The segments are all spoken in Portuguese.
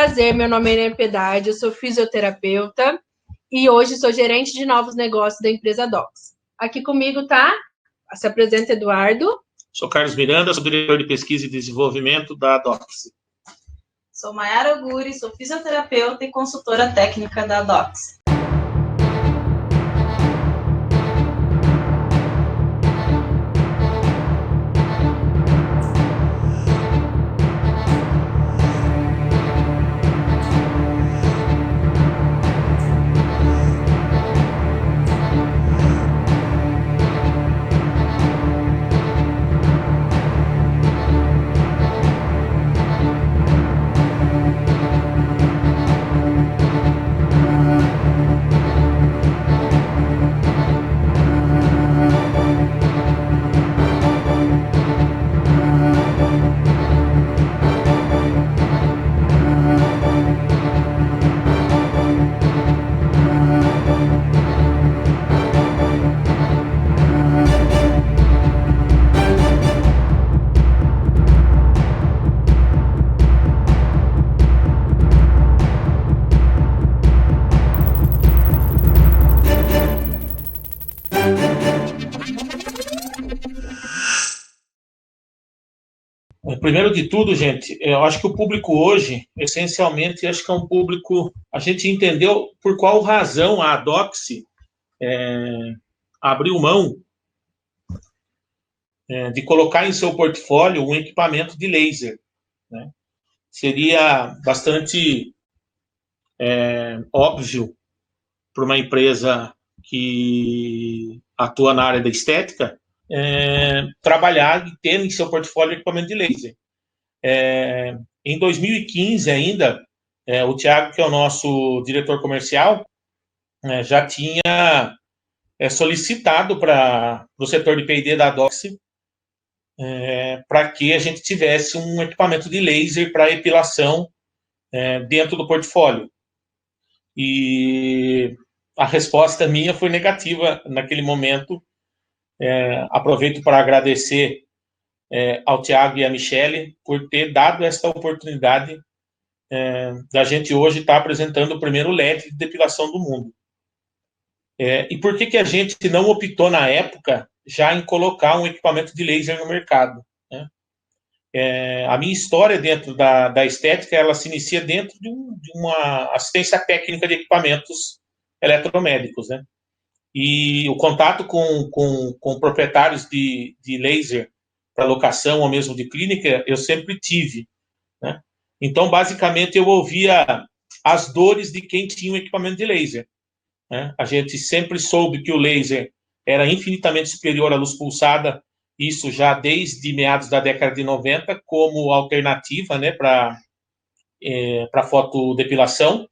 prazer, meu nome é Irene Piedade, eu sou fisioterapeuta e hoje sou gerente de novos negócios da empresa Docs. Aqui comigo tá, se apresenta Eduardo. Sou Carlos Miranda, sou diretor de pesquisa e desenvolvimento da Docs. Sou Mayara Guri, sou fisioterapeuta e consultora técnica da Docs. Primeiro de tudo, gente, eu acho que o público hoje, essencialmente, acho que é um público... A gente entendeu por qual razão a Docs abriu mão de colocar em seu portfólio um equipamento de laser, né? Seria bastante óbvio para uma empresa que atua na área da estética trabalhar e ter em seu portfólio equipamento de laser. Em 2015 ainda, o Thiago, que é o nosso diretor comercial, já tinha solicitado para o setor de P&D da Docs para que a gente tivesse um equipamento de laser para epilação dentro do portfólio. E a resposta minha foi negativa naquele momento. Aproveito para agradecer ao Thiago e à Michele por ter dado essa oportunidade da gente hoje estar apresentando o primeiro LED de depilação do mundo. E por que a gente não optou na época já em colocar um equipamento de laser no mercado, né? A minha história dentro da estética, ela se inicia dentro de uma assistência técnica de equipamentos eletromédicos, né? E o contato com proprietários de laser para locação ou mesmo de clínica, eu sempre tive, né? Então, basicamente, eu ouvia as dores de quem tinha um equipamento de laser, né? A gente sempre soube que o laser era infinitamente superior à luz pulsada, isso já desde meados da década de 90, como alternativa, né, para fotodepilação.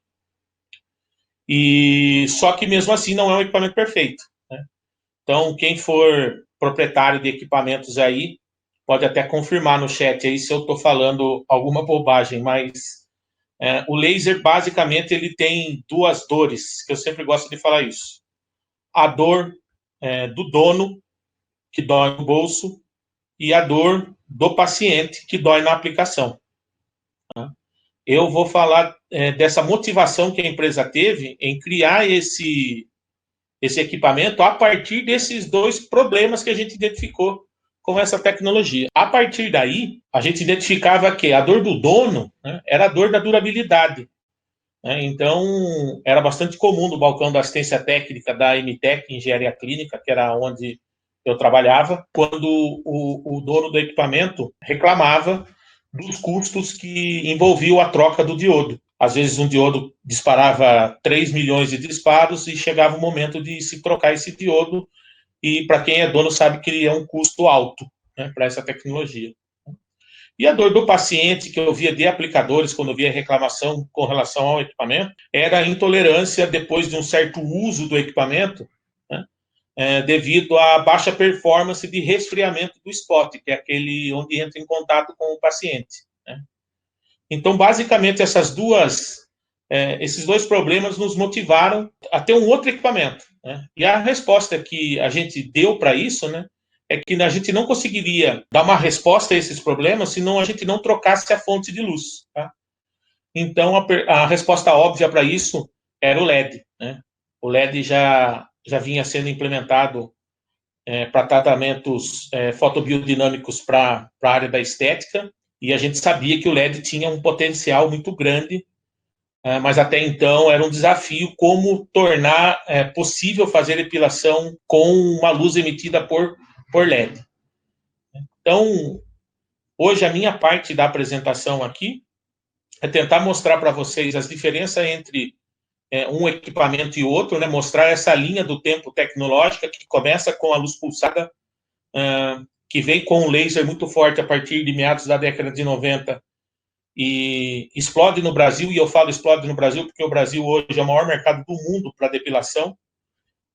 E só que mesmo assim não é um equipamento perfeito, né? Então, quem for proprietário de equipamentos aí, pode até confirmar no chat aí se eu estou falando alguma bobagem, mas o laser, basicamente, ele tem duas dores, que eu sempre gosto de falar isso. A dor do dono, que dói no bolso, e a dor do paciente, que dói na aplicação. Eu vou falar dessa motivação que a empresa teve em criar esse equipamento a partir desses dois problemas que a gente identificou com essa tecnologia. A partir daí, a gente identificava que a dor do dono, né, era a dor da durabilidade, né? Então, era bastante comum no balcão da assistência técnica da MTEC, Engenharia Clínica, que era onde eu trabalhava, quando o dono do equipamento reclamava dos custos que envolviam a troca do diodo. Às vezes um diodo disparava 3 milhões de disparos e chegava o momento de se trocar esse diodo, e para quem é dono sabe que ele é um custo alto, né, para essa tecnologia. E a dor do paciente, que eu via de aplicadores, quando eu via reclamação com relação ao equipamento, era a intolerância depois de um certo uso do equipamento, né, devido à baixa performance de resfriamento do spot, que é aquele onde entra em contato com o paciente, né? Então, basicamente, esses dois problemas nos motivaram a ter um outro equipamento, né? E a resposta que a gente deu para isso, né, é que a gente não conseguiria dar uma resposta a esses problemas se a gente não trocasse a fonte de luz, tá? Então, a resposta óbvia para isso era o LED, né? O LED já vinha sendo implementado para tratamentos fotobiodinâmicos para a área da estética, e a gente sabia que o LED tinha um potencial muito grande, mas até então era um desafio como tornar possível fazer epilação com uma luz emitida por LED. Então, hoje a minha parte da apresentação aqui é tentar mostrar para vocês as diferenças entre um equipamento e outro, né? Mostrar essa linha do tempo tecnológica que começa com a luz pulsada, que vem com um laser muito forte a partir de meados da década de 90 e explode no Brasil, e eu falo explode no Brasil porque o Brasil hoje é o maior mercado do mundo para depilação,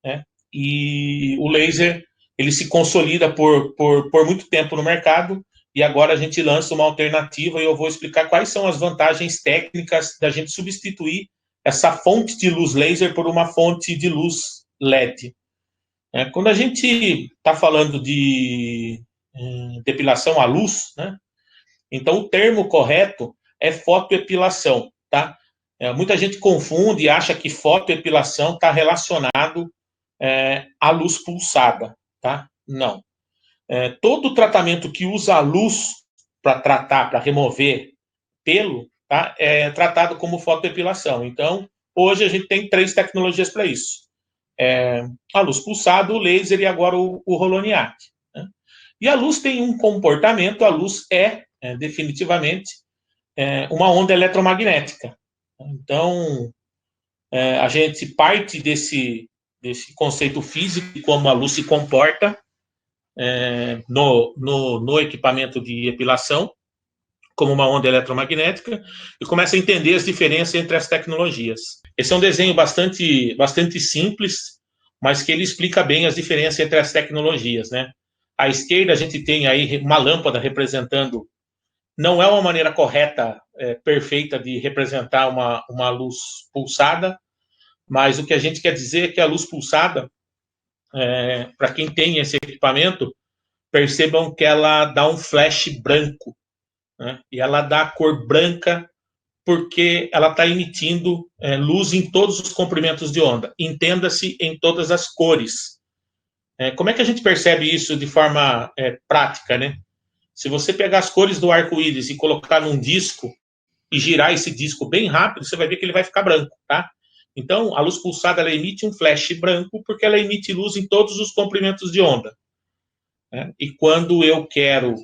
né? E o laser, ele se consolida por muito tempo no mercado, e agora a gente lança uma alternativa e eu vou explicar quais são as vantagens técnicas da gente substituir essa fonte de luz laser por uma fonte de luz LED. Quando a gente está falando de depilação à luz, né? Então o termo correto é fotoepilação, tá? Muita gente confunde e acha que fotoepilação está relacionado à luz pulsada, tá? Não. Todo tratamento que usa a luz para tratar, para remover pelo, tá? É tratado como fotoepilação. Então, hoje a gente tem 3 tecnologias para isso. A luz pulsada, o laser e agora o Roloniac, né? E a luz tem um comportamento, a luz definitivamente uma onda eletromagnética. Então, a gente parte desse conceito físico de como a luz se comporta no equipamento de epilação, como uma onda eletromagnética, e começa a entender as diferenças entre as tecnologias. Esse é um desenho bastante simples, mas que ele explica bem as diferenças entre as tecnologias, né? À esquerda a gente tem aí uma lâmpada representando, não é uma maneira correta, perfeita de representar uma luz pulsada, mas o que a gente quer dizer é que a luz pulsada, para quem tem esse equipamento, percebam que ela dá um flash branco, né? E ela dá a cor branca porque ela está emitindo luz em todos os comprimentos de onda. Entenda-se, em todas as cores. Como é que a gente percebe isso de forma prática, né? Se você pegar as cores do arco-íris e colocar num disco e girar esse disco bem rápido, você vai ver que ele vai ficar branco, tá? Então, a luz pulsada, ela emite um flash branco porque ela emite luz em todos os comprimentos de onda, né? E quando eu quero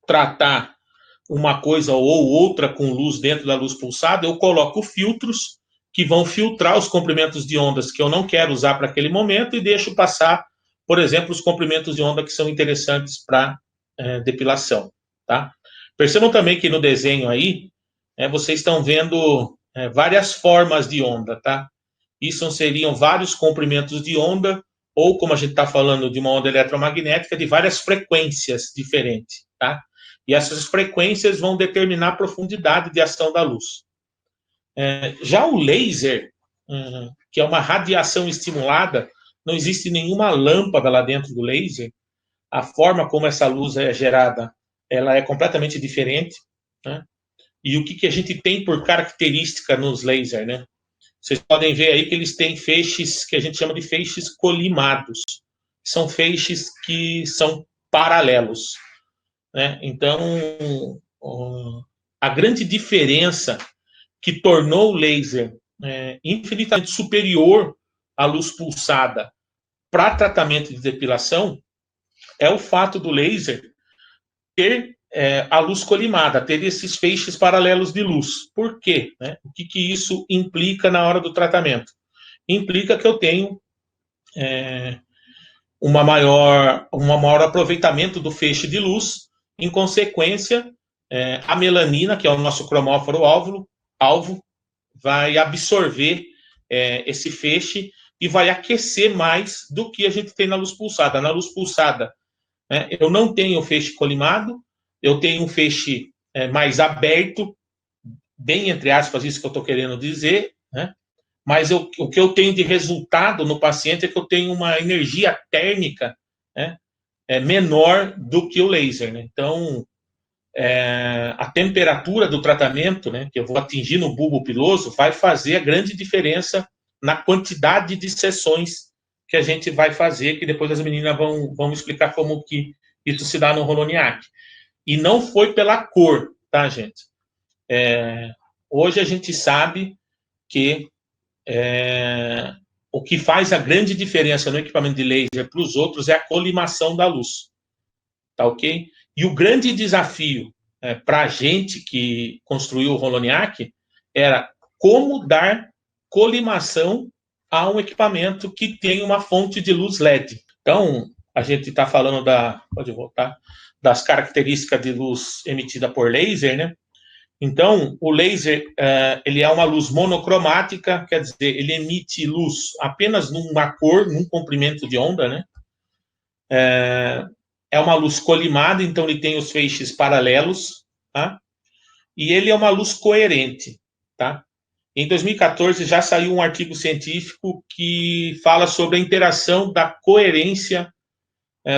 tratar uma coisa ou outra com luz dentro da luz pulsada, eu coloco filtros que vão filtrar os comprimentos de ondas que eu não quero usar para aquele momento e deixo passar, por exemplo, os comprimentos de onda que são interessantes para depilação, tá? Percebam também que no desenho aí, vocês estão vendo várias formas de onda, tá? Isso seriam vários comprimentos de onda, ou como a gente está falando de uma onda eletromagnética, de várias frequências diferentes, tá? E essas frequências vão determinar a profundidade de ação da luz. Já o laser, que é uma radiação estimulada, não existe nenhuma lâmpada lá dentro do laser. A forma como essa luz é gerada, ela é completamente diferente, né? E o que a gente tem por característica nos lasers, né? Vocês podem ver aí que eles têm feixes que a gente chama de feixes colimados. São feixes que são paralelos, né? Então, a grande diferença que tornou o laser infinitamente superior à luz pulsada para tratamento de depilação é o fato do laser ter a luz colimada, ter esses feixes paralelos de luz. Por quê, né? O que isso implica na hora do tratamento? Implica que eu tenho um maior aproveitamento do feixe de luz. Em consequência, a melanina, que é o nosso cromóforo alvo, vai absorver esse feixe e vai aquecer mais do que a gente tem na luz pulsada. Na luz pulsada, eu não tenho feixe colimado, eu tenho um feixe mais aberto, bem entre aspas, isso que eu estou querendo dizer, né? Mas o que eu tenho de resultado no paciente é que eu tenho uma energia térmica, né, menor do que o laser, né? Então, a temperatura do tratamento, né, que eu vou atingir no bulbo piloso, vai fazer a grande diferença na quantidade de sessões que a gente vai fazer, que depois as meninas vão explicar como que isso se dá no Roloniac. E não foi pela cor, tá, gente? Hoje a gente sabe que o que faz a grande diferença no equipamento de laser para os outros é a colimação da luz, tá ok? E o grande desafio para a gente que construiu o Roloniac era como dar colimação a um equipamento que tem uma fonte de luz LED. Então, a gente está falando pode voltar, das características de luz emitida por laser, né? Então, o laser, ele é uma luz monocromática, quer dizer, ele emite luz apenas numa cor, num comprimento de onda, né? É uma luz colimada, então ele tem os feixes paralelos, tá? E ele é uma luz coerente, tá? Em 2014 já saiu um artigo científico que fala sobre a interação da coerência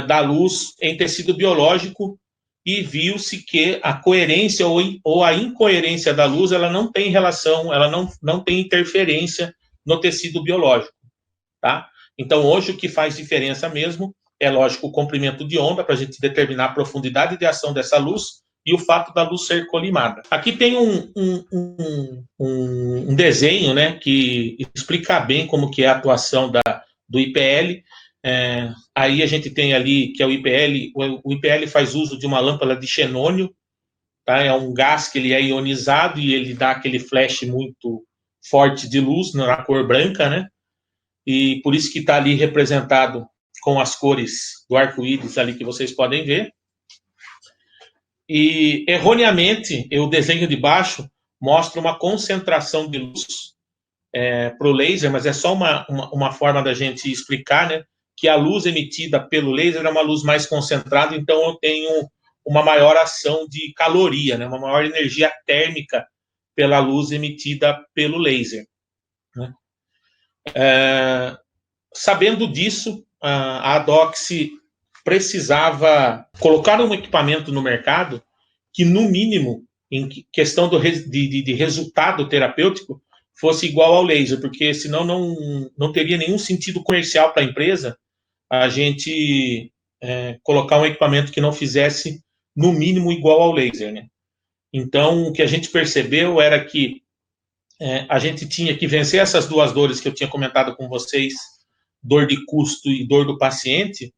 da luz em tecido biológico e viu-se que a coerência ou a incoerência da luz, ela não tem relação, ela não tem interferência no tecido biológico, tá? Então, hoje o que faz diferença mesmo é, lógico, o comprimento de onda para a gente determinar a profundidade de ação dessa luz e o fato da luz ser colimada. Aqui tem um desenho, né, que explica bem como que é a atuação do IPL. Aí a gente tem ali que é o IPL faz uso de uma lâmpada de xenônio, tá? É um gás que ele é ionizado e ele dá aquele flash muito forte de luz na cor branca, né? E por isso que está ali representado com as cores do arco-íris ali que vocês podem ver. E, erroneamente, o desenho de baixo mostra uma concentração de luz para o laser, mas é só uma forma da gente explicar, né, que a luz emitida pelo laser é uma luz mais concentrada, então eu tenho uma maior ação de caloria, né, uma maior energia térmica pela luz emitida pelo laser, né? Sabendo disso, a Doxy precisava colocar um equipamento no mercado que, no mínimo, em questão de resultado terapêutico, fosse igual ao laser, porque senão não teria nenhum sentido comercial para a empresa a gente colocar um equipamento que não fizesse, no mínimo, igual ao laser, né? Então, o que a gente percebeu era que a gente tinha que vencer essas duas dores que eu tinha comentado com vocês, dor de custo e dor do paciente,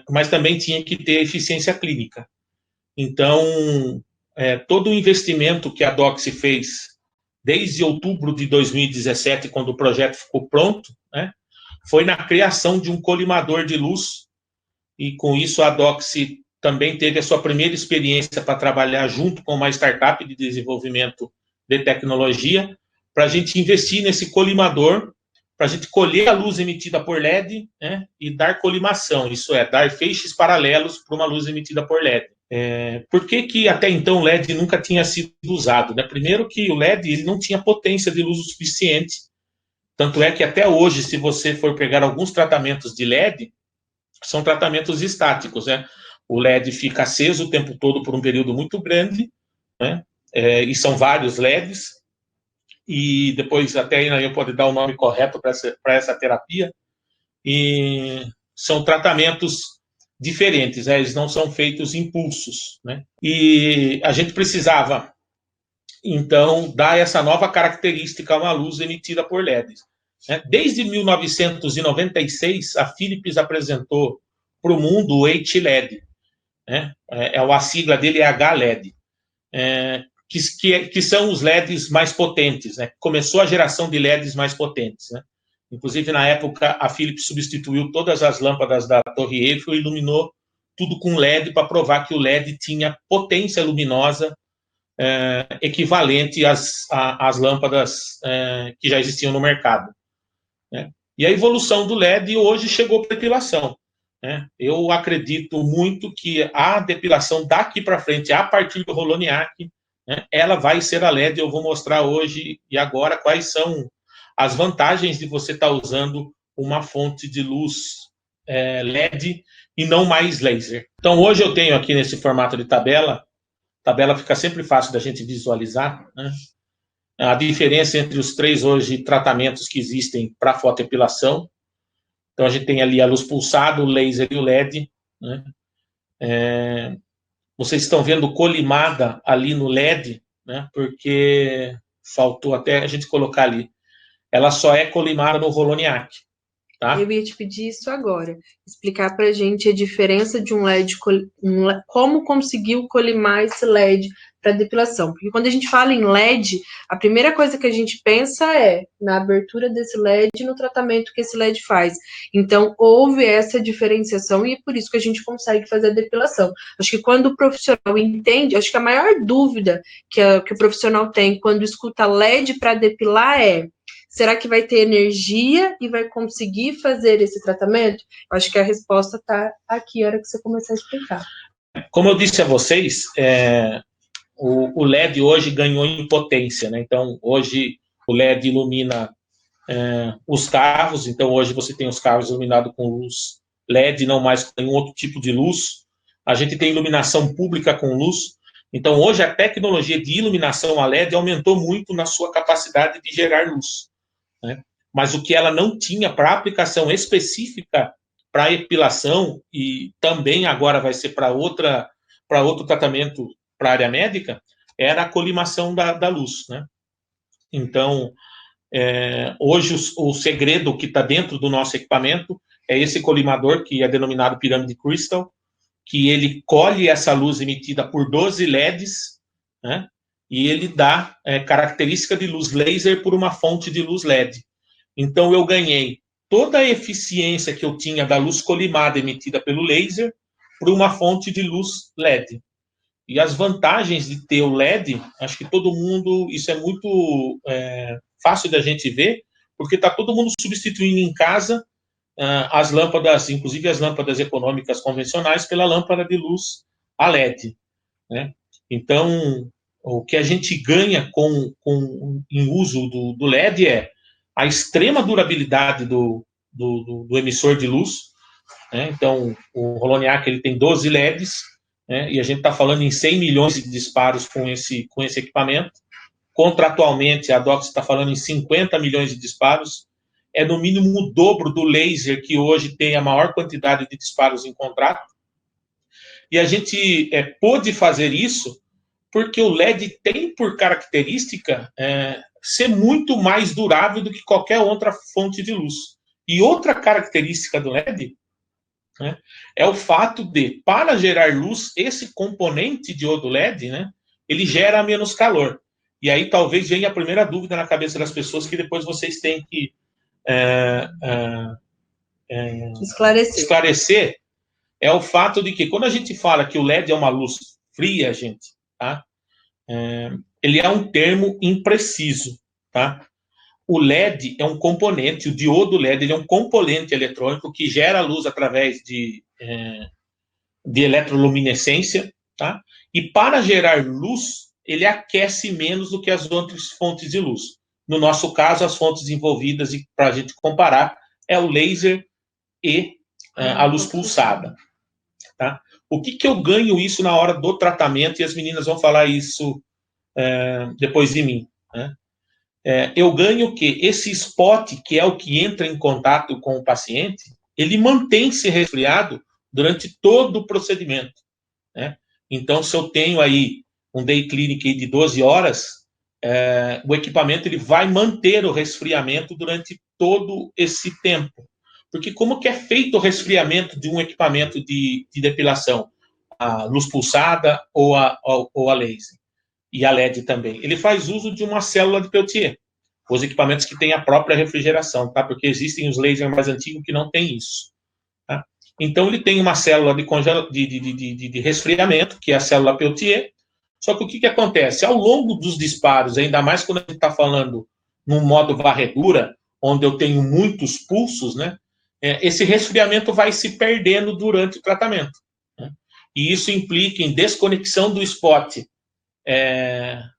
mas também tinha que ter eficiência clínica. Então, todo o investimento que a Doxy fez desde outubro de 2017, quando o projeto ficou pronto, né, foi na criação de um colimador de luz, e com isso a Doxy também teve a sua primeira experiência para trabalhar junto com uma startup de desenvolvimento de tecnologia, para a gente investir nesse colimador, para a gente colher a luz emitida por LED, né, e dar colimação, isso é, dar feixes paralelos para uma luz emitida por LED. Por que até então o LED nunca tinha sido usado, né? Primeiro que o LED ele não tinha potência de luz o suficiente, tanto é que até hoje, se você for pegar alguns tratamentos de LED, são tratamentos estáticos, né? O LED fica aceso o tempo todo por um período muito grande, né? E são vários LEDs, e depois até eu pode dar o nome correto para essa terapia, e são tratamentos diferentes, né? Eles não são feitos em pulsos, né? E a gente precisava, então, dar essa nova característica a uma luz emitida por LEDs, né? Desde 1996, a Philips apresentou para o mundo o HLED, né? A sigla dele é HLED, que são os LEDs mais potentes, né? Começou a geração de LEDs mais potentes, né? Inclusive, na época, a Philips substituiu todas as lâmpadas da Torre Eiffel e iluminou tudo com LED para provar que o LED tinha potência luminosa equivalente às lâmpadas que já existiam no mercado, né? E a evolução do LED hoje chegou para a depilação, né? Eu acredito muito que a depilação daqui para frente, a partir do Roloniac, né, ela vai ser a LED. Eu vou mostrar hoje e agora quais são as vantagens de você estar usando uma fonte de luz LED e não mais laser. Então, hoje eu tenho aqui nesse formato de tabela tabela fica sempre fácil da gente visualizar, né? A diferença entre os 3 hoje tratamentos que existem para fotoepilação. Então, a gente tem ali a luz pulsada, o laser e o LED, né? Vocês estão vendo colimada ali no LED, né? Porque faltou até a gente colocar ali. Ela só é colimada no Roloniac, tá? Eu ia te pedir isso agora. Explicar pra gente a diferença de um LED, como conseguiu colimar esse LED para depilação. Porque quando a gente fala em LED, a primeira coisa que a gente pensa é na abertura desse LED e no tratamento que esse LED faz. Então, houve essa diferenciação e é por isso que a gente consegue fazer a depilação. Acho que quando o profissional entende, acho que a maior dúvida que o profissional tem quando escuta LED para depilar é: será que vai ter energia e vai conseguir fazer esse tratamento? Eu acho que a resposta está aqui, a hora que você começar a explicar. Como eu disse a vocês, o LED hoje ganhou em potência, né? Então, hoje o LED ilumina os carros. Então, hoje você tem os carros iluminados com luz LED, não mais com nenhum outro tipo de luz. A gente tem iluminação pública com luz. Então, hoje a tecnologia de iluminação a LED aumentou muito na sua capacidade de gerar luz, né? Mas o que ela não tinha para aplicação específica para epilação, e também agora vai ser para outro tratamento para a área médica, era a colimação da luz, né? Então, hoje o segredo que está dentro do nosso equipamento é esse colimador, que é denominado Pyramid Crystal, que ele colhe essa luz emitida por 12 LEDs, né? E ele dá característica de luz laser por uma fonte de luz LED. Então, eu ganhei toda a eficiência que eu tinha da luz colimada emitida pelo laser por uma fonte de luz LED. E as vantagens de ter o LED, acho que todo mundo, isso é muito fácil da gente ver, porque está todo mundo substituindo em casa as lâmpadas, inclusive as lâmpadas econômicas convencionais, pela lâmpada de luz a LED, né? Então, o que a gente ganha em uso do LED é a extrema durabilidade do emissor de luz, né? Então, o Roloniac ele tem 12 LEDs, né? E a gente está falando em 100 milhões de disparos com esse equipamento. Contratualmente, a Dox está falando em 50 milhões de disparos. É no mínimo o dobro do laser, que hoje tem a maior quantidade de disparos em contrato. E a gente pôde fazer isso porque o LED tem por característica ser muito mais durável do que qualquer outra fonte de luz. E outra característica do LED, né, é o fato de, para gerar luz, esse componente diodo LED, né, ele gera menos calor. E aí talvez venha a primeira dúvida na cabeça das pessoas, que depois vocês têm que esclarecer, é o fato de que, quando a gente fala que o LED é uma luz fria, gente, tá? Ele é um termo impreciso, tá? O LED é um componente, o diodo LED ele é um componente eletrônico que gera luz através de eletroluminescência, tá? E para gerar luz, ele aquece menos do que as outras fontes de luz. No nosso caso, as fontes envolvidas, para a gente comparar, é o laser e a luz pulsada, tá? O que eu ganho isso na hora do tratamento, e as meninas vão falar isso depois de mim, né? Eu ganho que esse spot, que é o que entra em contato com o paciente, ele mantém-se resfriado durante todo o procedimento, né? Então, se eu tenho aí um day clinic de 12 horas, o equipamento ele vai manter o resfriamento durante todo esse tempo. Porque como que é feito o resfriamento de um equipamento de depilação? A luz pulsada ou a laser? E a LED também. Ele faz uso de uma célula de Peltier. Os equipamentos que têm a própria refrigeração, tá? Porque existem os lasers mais antigos que não têm isso, tá? Então, ele tem uma célula de resfriamento, que é a célula Peltier. Só que o que acontece? Ao longo dos disparos, ainda mais quando a gente está falando no modo varredura, onde eu tenho muitos pulsos, né? Esse resfriamento vai se perdendo durante o tratamento, né? E isso implica em desconexão do spot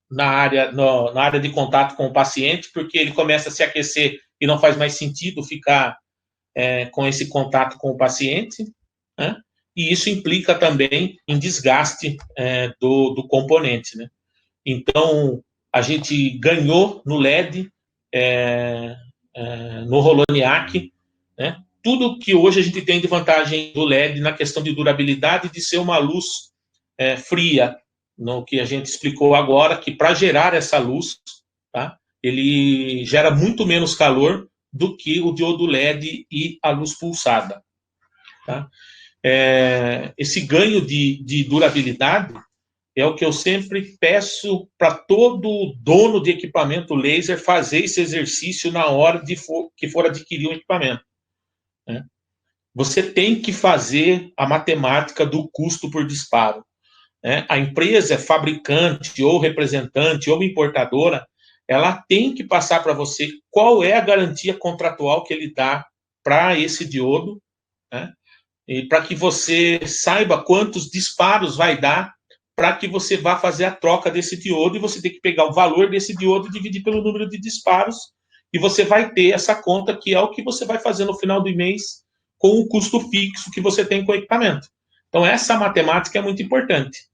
na área de contato com o paciente, porque ele começa a se aquecer e não faz mais sentido ficar com esse contato com o paciente, né? e isso implica também em desgaste do componente, né? Então, a gente ganhou no LED, no Holoniac, né? Tudo que hoje a gente tem de vantagem do LED na questão de durabilidade, de ser uma luz fria, no que a gente explicou agora, que para gerar essa luz, tá? Ele gera muito menos calor do que o diodo LED e a luz pulsada. Tá? Esse ganho de durabilidade é o que eu sempre peço para todo dono de equipamento laser fazer esse exercício na hora que for adquirir um equipamento. Né? Você tem que fazer a matemática do custo por disparo. Né? A empresa, fabricante, ou representante, ou importadora, ela tem que passar para você qual é a garantia contratual que ele dá para esse diodo, né? E para que você saiba quantos disparos vai dar para que você vá fazer a troca desse diodo, e você tem que pegar o valor desse diodo e dividir pelo número de disparos, e você vai ter essa conta, que é o que você vai fazer no final do mês com o custo fixo que você tem com o equipamento. Então, essa matemática é muito importante.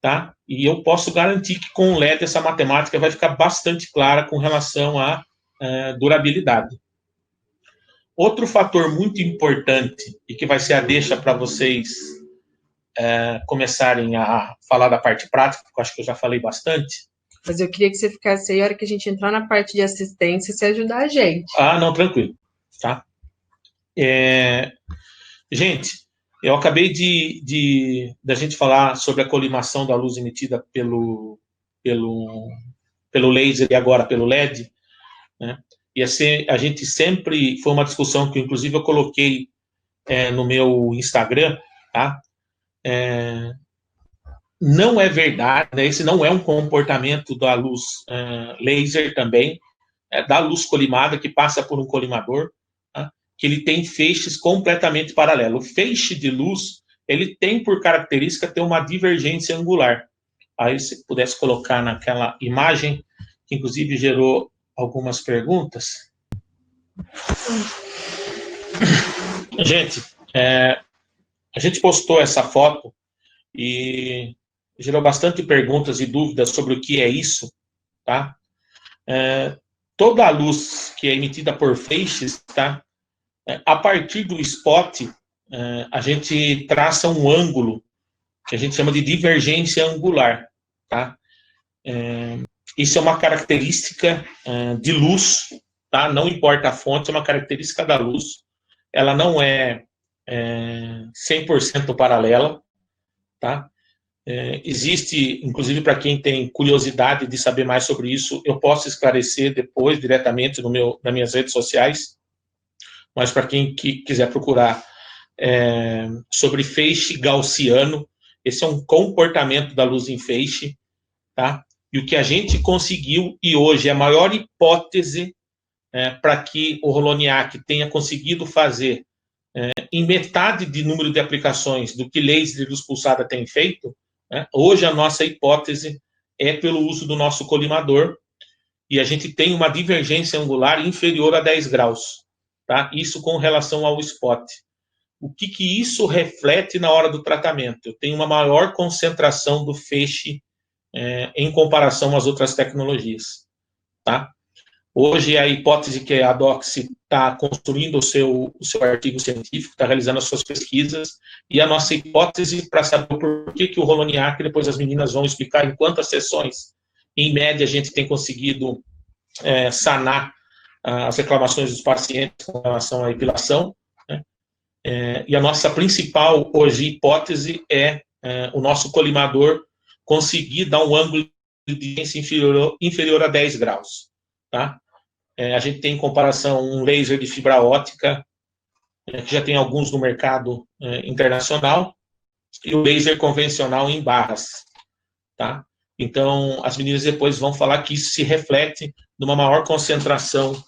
Tá? E eu posso garantir que com o LED essa matemática vai ficar bastante clara com relação à durabilidade. Outro fator muito importante, e que vai ser a deixa para vocês começarem a falar da parte prática, porque eu acho que eu já falei bastante. Mas eu queria que você ficasse aí, a hora que a gente entrar na parte de assistência, você ajudar a gente. Ah, não, tranquilo. Tá? Gente, eu acabei da gente falar sobre a colimação da luz emitida pelo laser e agora pelo LED, né? E assim, a gente sempre, foi uma discussão que inclusive eu coloquei no meu Instagram, tá? Não é verdade, né? Esse não é um comportamento da luz laser também, da luz colimada que passa por um colimador, tá? Que ele tem feixes completamente paralelos. O feixe de luz, ele tem por característica ter uma divergência angular. Aí, se pudesse colocar naquela imagem, que inclusive gerou algumas perguntas. Gente, a gente postou essa foto e gerou bastante perguntas e dúvidas sobre o que é isso, tá? Toda a luz que é emitida por feixes, tá? A partir do spot, a gente traça um ângulo que a gente chama de divergência angular, tá? Isso é uma característica de luz, tá? Não importa a fonte, é uma característica da luz. Ela não é 100% paralela, tá? Existe, inclusive para quem tem curiosidade de saber mais sobre isso, eu posso esclarecer depois, diretamente nas minhas redes sociais, mas para quem quiser procurar sobre feixe gaussiano, esse é um comportamento da luz em feixe, tá? E o que a gente conseguiu, e hoje é a maior hipótese para que o Holoniac tenha conseguido fazer em metade de número de aplicações do que laser de luz pulsada tem feito, né? Hoje a nossa hipótese é pelo uso do nosso colimador, e a gente tem uma divergência angular inferior a 10 graus. Tá? Isso com relação ao spot. O que isso reflete na hora do tratamento? Eu tenho uma maior concentração do feixe em comparação às outras tecnologias. Tá? Hoje, a hipótese que a Doxy está construindo o seu artigo científico, está realizando as suas pesquisas, e a nossa hipótese para saber por que o Holoniac, depois as meninas vão explicar em quantas sessões, em média, a gente tem conseguido sanar as reclamações dos pacientes com relação à epilação, né? E a nossa principal, hoje, hipótese é o nosso colimador conseguir dar um ângulo de divergência inferior a 10 graus. Tá? A gente tem em comparação um laser de fibra ótica, que já tem alguns no mercado internacional, e o laser convencional em barras. Tá? Então, as meninas depois vão falar que isso se reflete numa maior concentração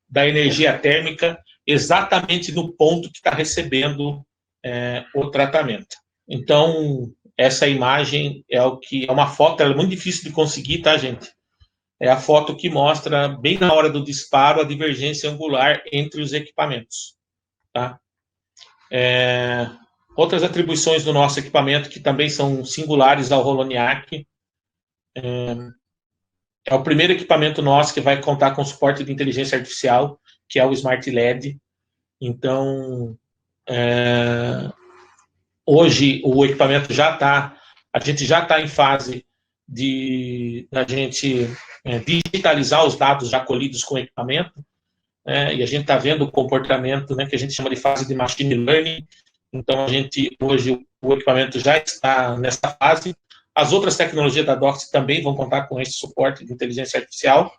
da energia térmica exatamente no ponto que está recebendo o tratamento. Então, essa imagem é uma foto, ela é muito difícil de conseguir, tá, gente? É a foto que mostra, bem na hora do disparo, a divergência angular entre os equipamentos. Tá? Outras atribuições do nosso equipamento que também são singulares ao Holoniac. É o primeiro equipamento nosso que vai contar com suporte de inteligência artificial, que é o Smart LED. Então, hoje o equipamento a gente já está em fase de a gente digitalizar os dados já colhidos com o equipamento, e a gente está vendo o comportamento, que a gente chama de fase de machine learning. Então, hoje o equipamento já está nessa fase. As outras tecnologias da Doxy também vão contar com esse suporte de inteligência artificial,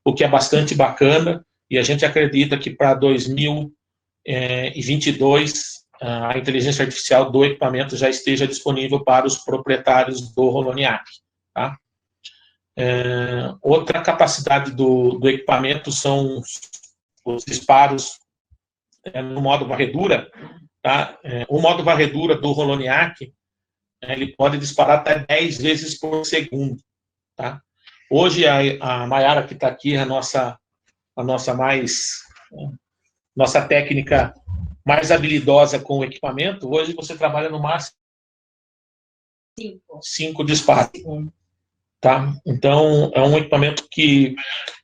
o que é bastante bacana, e a gente acredita que para 2022 a inteligência artificial do equipamento já esteja disponível para os proprietários do Holoniac. Tá? Outra capacidade do equipamento são os disparos no modo varredura. Tá? O modo varredura do Holoniac, ele pode disparar até 10 vezes por segundo. Tá? Hoje, a Mayara, que está aqui, a nossa técnica mais habilidosa com o equipamento, hoje você trabalha no máximo 5 disparos. Tá? Então, é um equipamento que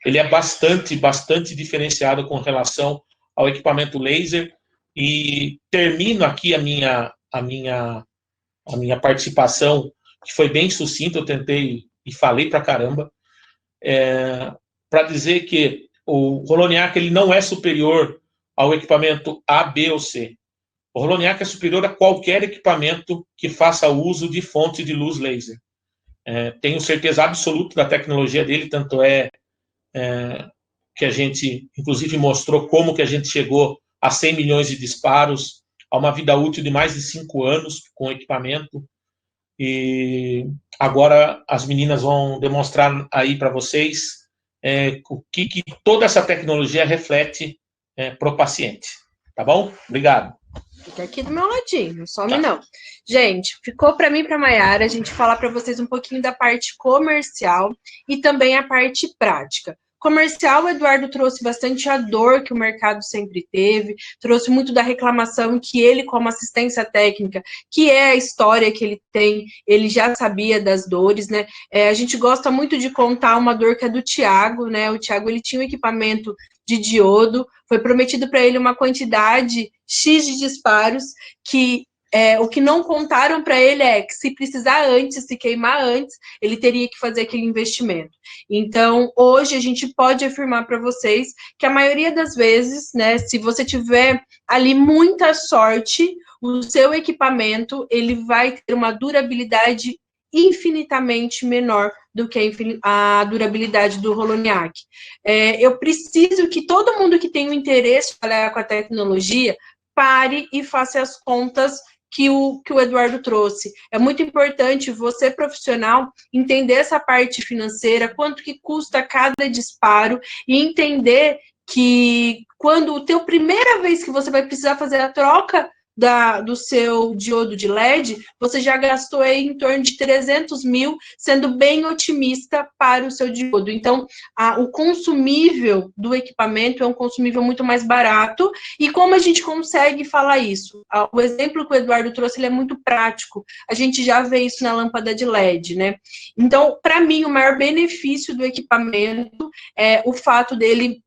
ele é bastante diferenciado com relação ao equipamento laser. E termino aqui a minha participação, que foi bem sucinta, eu tentei e falei pra caramba, para dizer que o Holoniac ele não é superior ao equipamento A, B ou C. O Holoniac é superior a qualquer equipamento que faça uso de fonte de luz laser. Tenho certeza absoluta da tecnologia dele, tanto que a gente, inclusive, mostrou como que a gente chegou a 100 milhões de disparos, a uma vida útil de mais de 5 anos com o equipamento. E agora as meninas vão demonstrar aí para vocês o que toda essa tecnologia reflete para o paciente. Tá bom? Obrigado. Fica aqui do meu ladinho, não some não. Gente, ficou para mim e para a Mayara a gente falar para vocês um pouquinho da parte comercial e também a parte prática. Comercial, o Eduardo trouxe bastante a dor que o mercado sempre teve, trouxe muito da reclamação que ele, como assistência técnica, que é a história que ele tem, ele já sabia das dores, né? A gente gosta muito de contar uma dor que é do Thiago, né? O Thiago, ele tinha um equipamento de diodo, foi prometido para ele uma quantidade X de disparos, que o que não contaram para ele é que se precisar antes, se queimar antes, ele teria que fazer aquele investimento. Então, hoje a gente pode afirmar para vocês que a maioria das vezes, né, se você tiver ali muita sorte, o seu equipamento, ele vai ter uma durabilidade infinitamente menor do que a durabilidade do Holoniac. Eu preciso que todo mundo que tem o interesse em trabalhar com a tecnologia pare e faça as contas que o Eduardo trouxe. É muito importante você, profissional, entender essa parte financeira, quanto que custa cada disparo, e entender que quando a primeira vez que você vai precisar fazer a troca do seu diodo de LED, você já gastou aí em torno de 300 mil, sendo bem otimista para o seu diodo. Então, o consumível do equipamento é um consumível muito mais barato. E como a gente consegue falar isso? O exemplo que o Eduardo trouxe, ele é muito prático. A gente já vê isso na lâmpada de LED, né? Então, para mim, o maior benefício do equipamento é o fato dele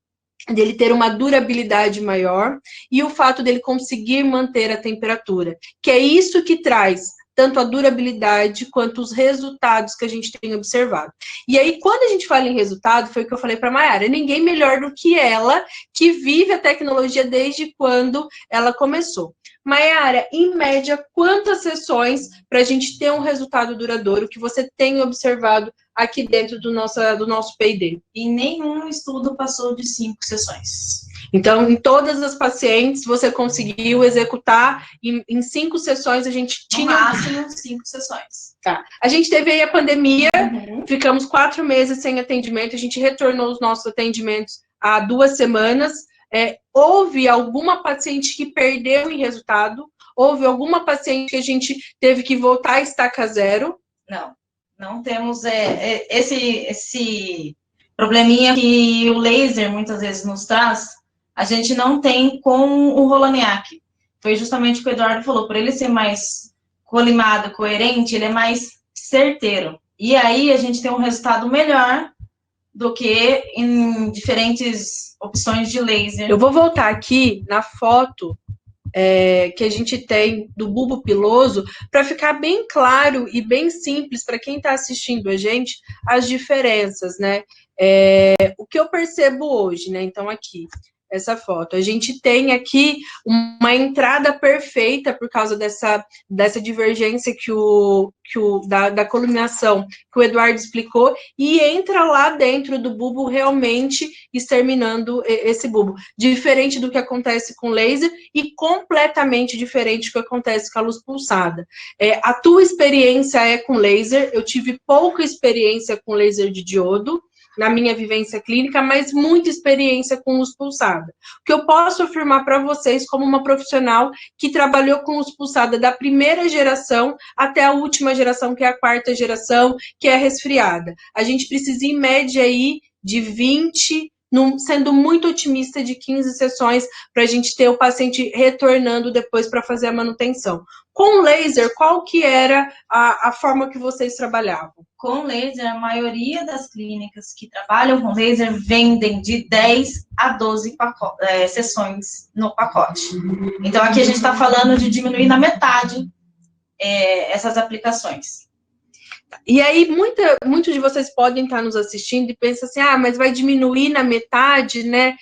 ter uma durabilidade maior e o fato dele conseguir manter a temperatura, que é isso que traz tanto a durabilidade quanto os resultados que a gente tem observado. E aí, quando a gente fala em resultado, foi o que eu falei para a Mayara, ninguém melhor do que ela, que vive a tecnologia desde quando ela começou. Mayara, em média, quantas sessões para a gente ter um resultado duradouro que você tem observado aqui dentro do nosso P&D? E nenhum estudo passou de 5 sessões. Então, em todas as pacientes, você conseguiu executar em 5 sessões, a gente tinha... No máximo, 5 sessões. Tá. A gente teve aí a pandemia, ficamos 4 meses sem atendimento, a gente retornou os nossos atendimentos há 2 semanas. Houve alguma paciente que perdeu em resultado? Houve alguma paciente que a gente teve que voltar a estaca zero? Não temos esse probleminha que o laser muitas vezes nos traz, a gente não tem com o Holoniac. foi justamente o que o Eduardo falou, por ele ser mais colimado, coerente, ele é mais certeiro. E aí a gente tem um resultado melhor do que em diferentes opções de laser. Eu vou voltar aqui na foto que a gente tem do bulbo piloso, para ficar bem claro e bem simples para quem está assistindo a gente, as diferenças, né? O que eu percebo hoje, né? Então, aqui, essa foto. A gente tem aqui uma entrada perfeita por causa dessa divergência da columinação que o Eduardo explicou, e entra lá dentro do bulbo realmente exterminando esse bulbo. Diferente do que acontece com laser e completamente diferente do que acontece com a luz pulsada. A tua experiência é com laser, eu tive pouca experiência com laser de diodo, na minha vivência clínica, mas muita experiência com luz pulsada. O que eu posso afirmar para vocês, como uma profissional que trabalhou com luz pulsada da primeira geração até a última geração, que é a quarta geração, que é a resfriada. A gente precisa, em média, aí, de 20, sendo muito otimista, de 15 sessões, para a gente ter o paciente retornando depois para fazer a manutenção. Com laser, qual que era a forma que vocês trabalhavam? Com laser, a maioria das clínicas que trabalham com laser vendem de 10 a 12 sessões no pacote. Então, aqui a gente está falando de diminuir na metade essas aplicações. E aí, muitos de vocês podem estar nos assistindo e pensam assim, mas vai diminuir na metade, né?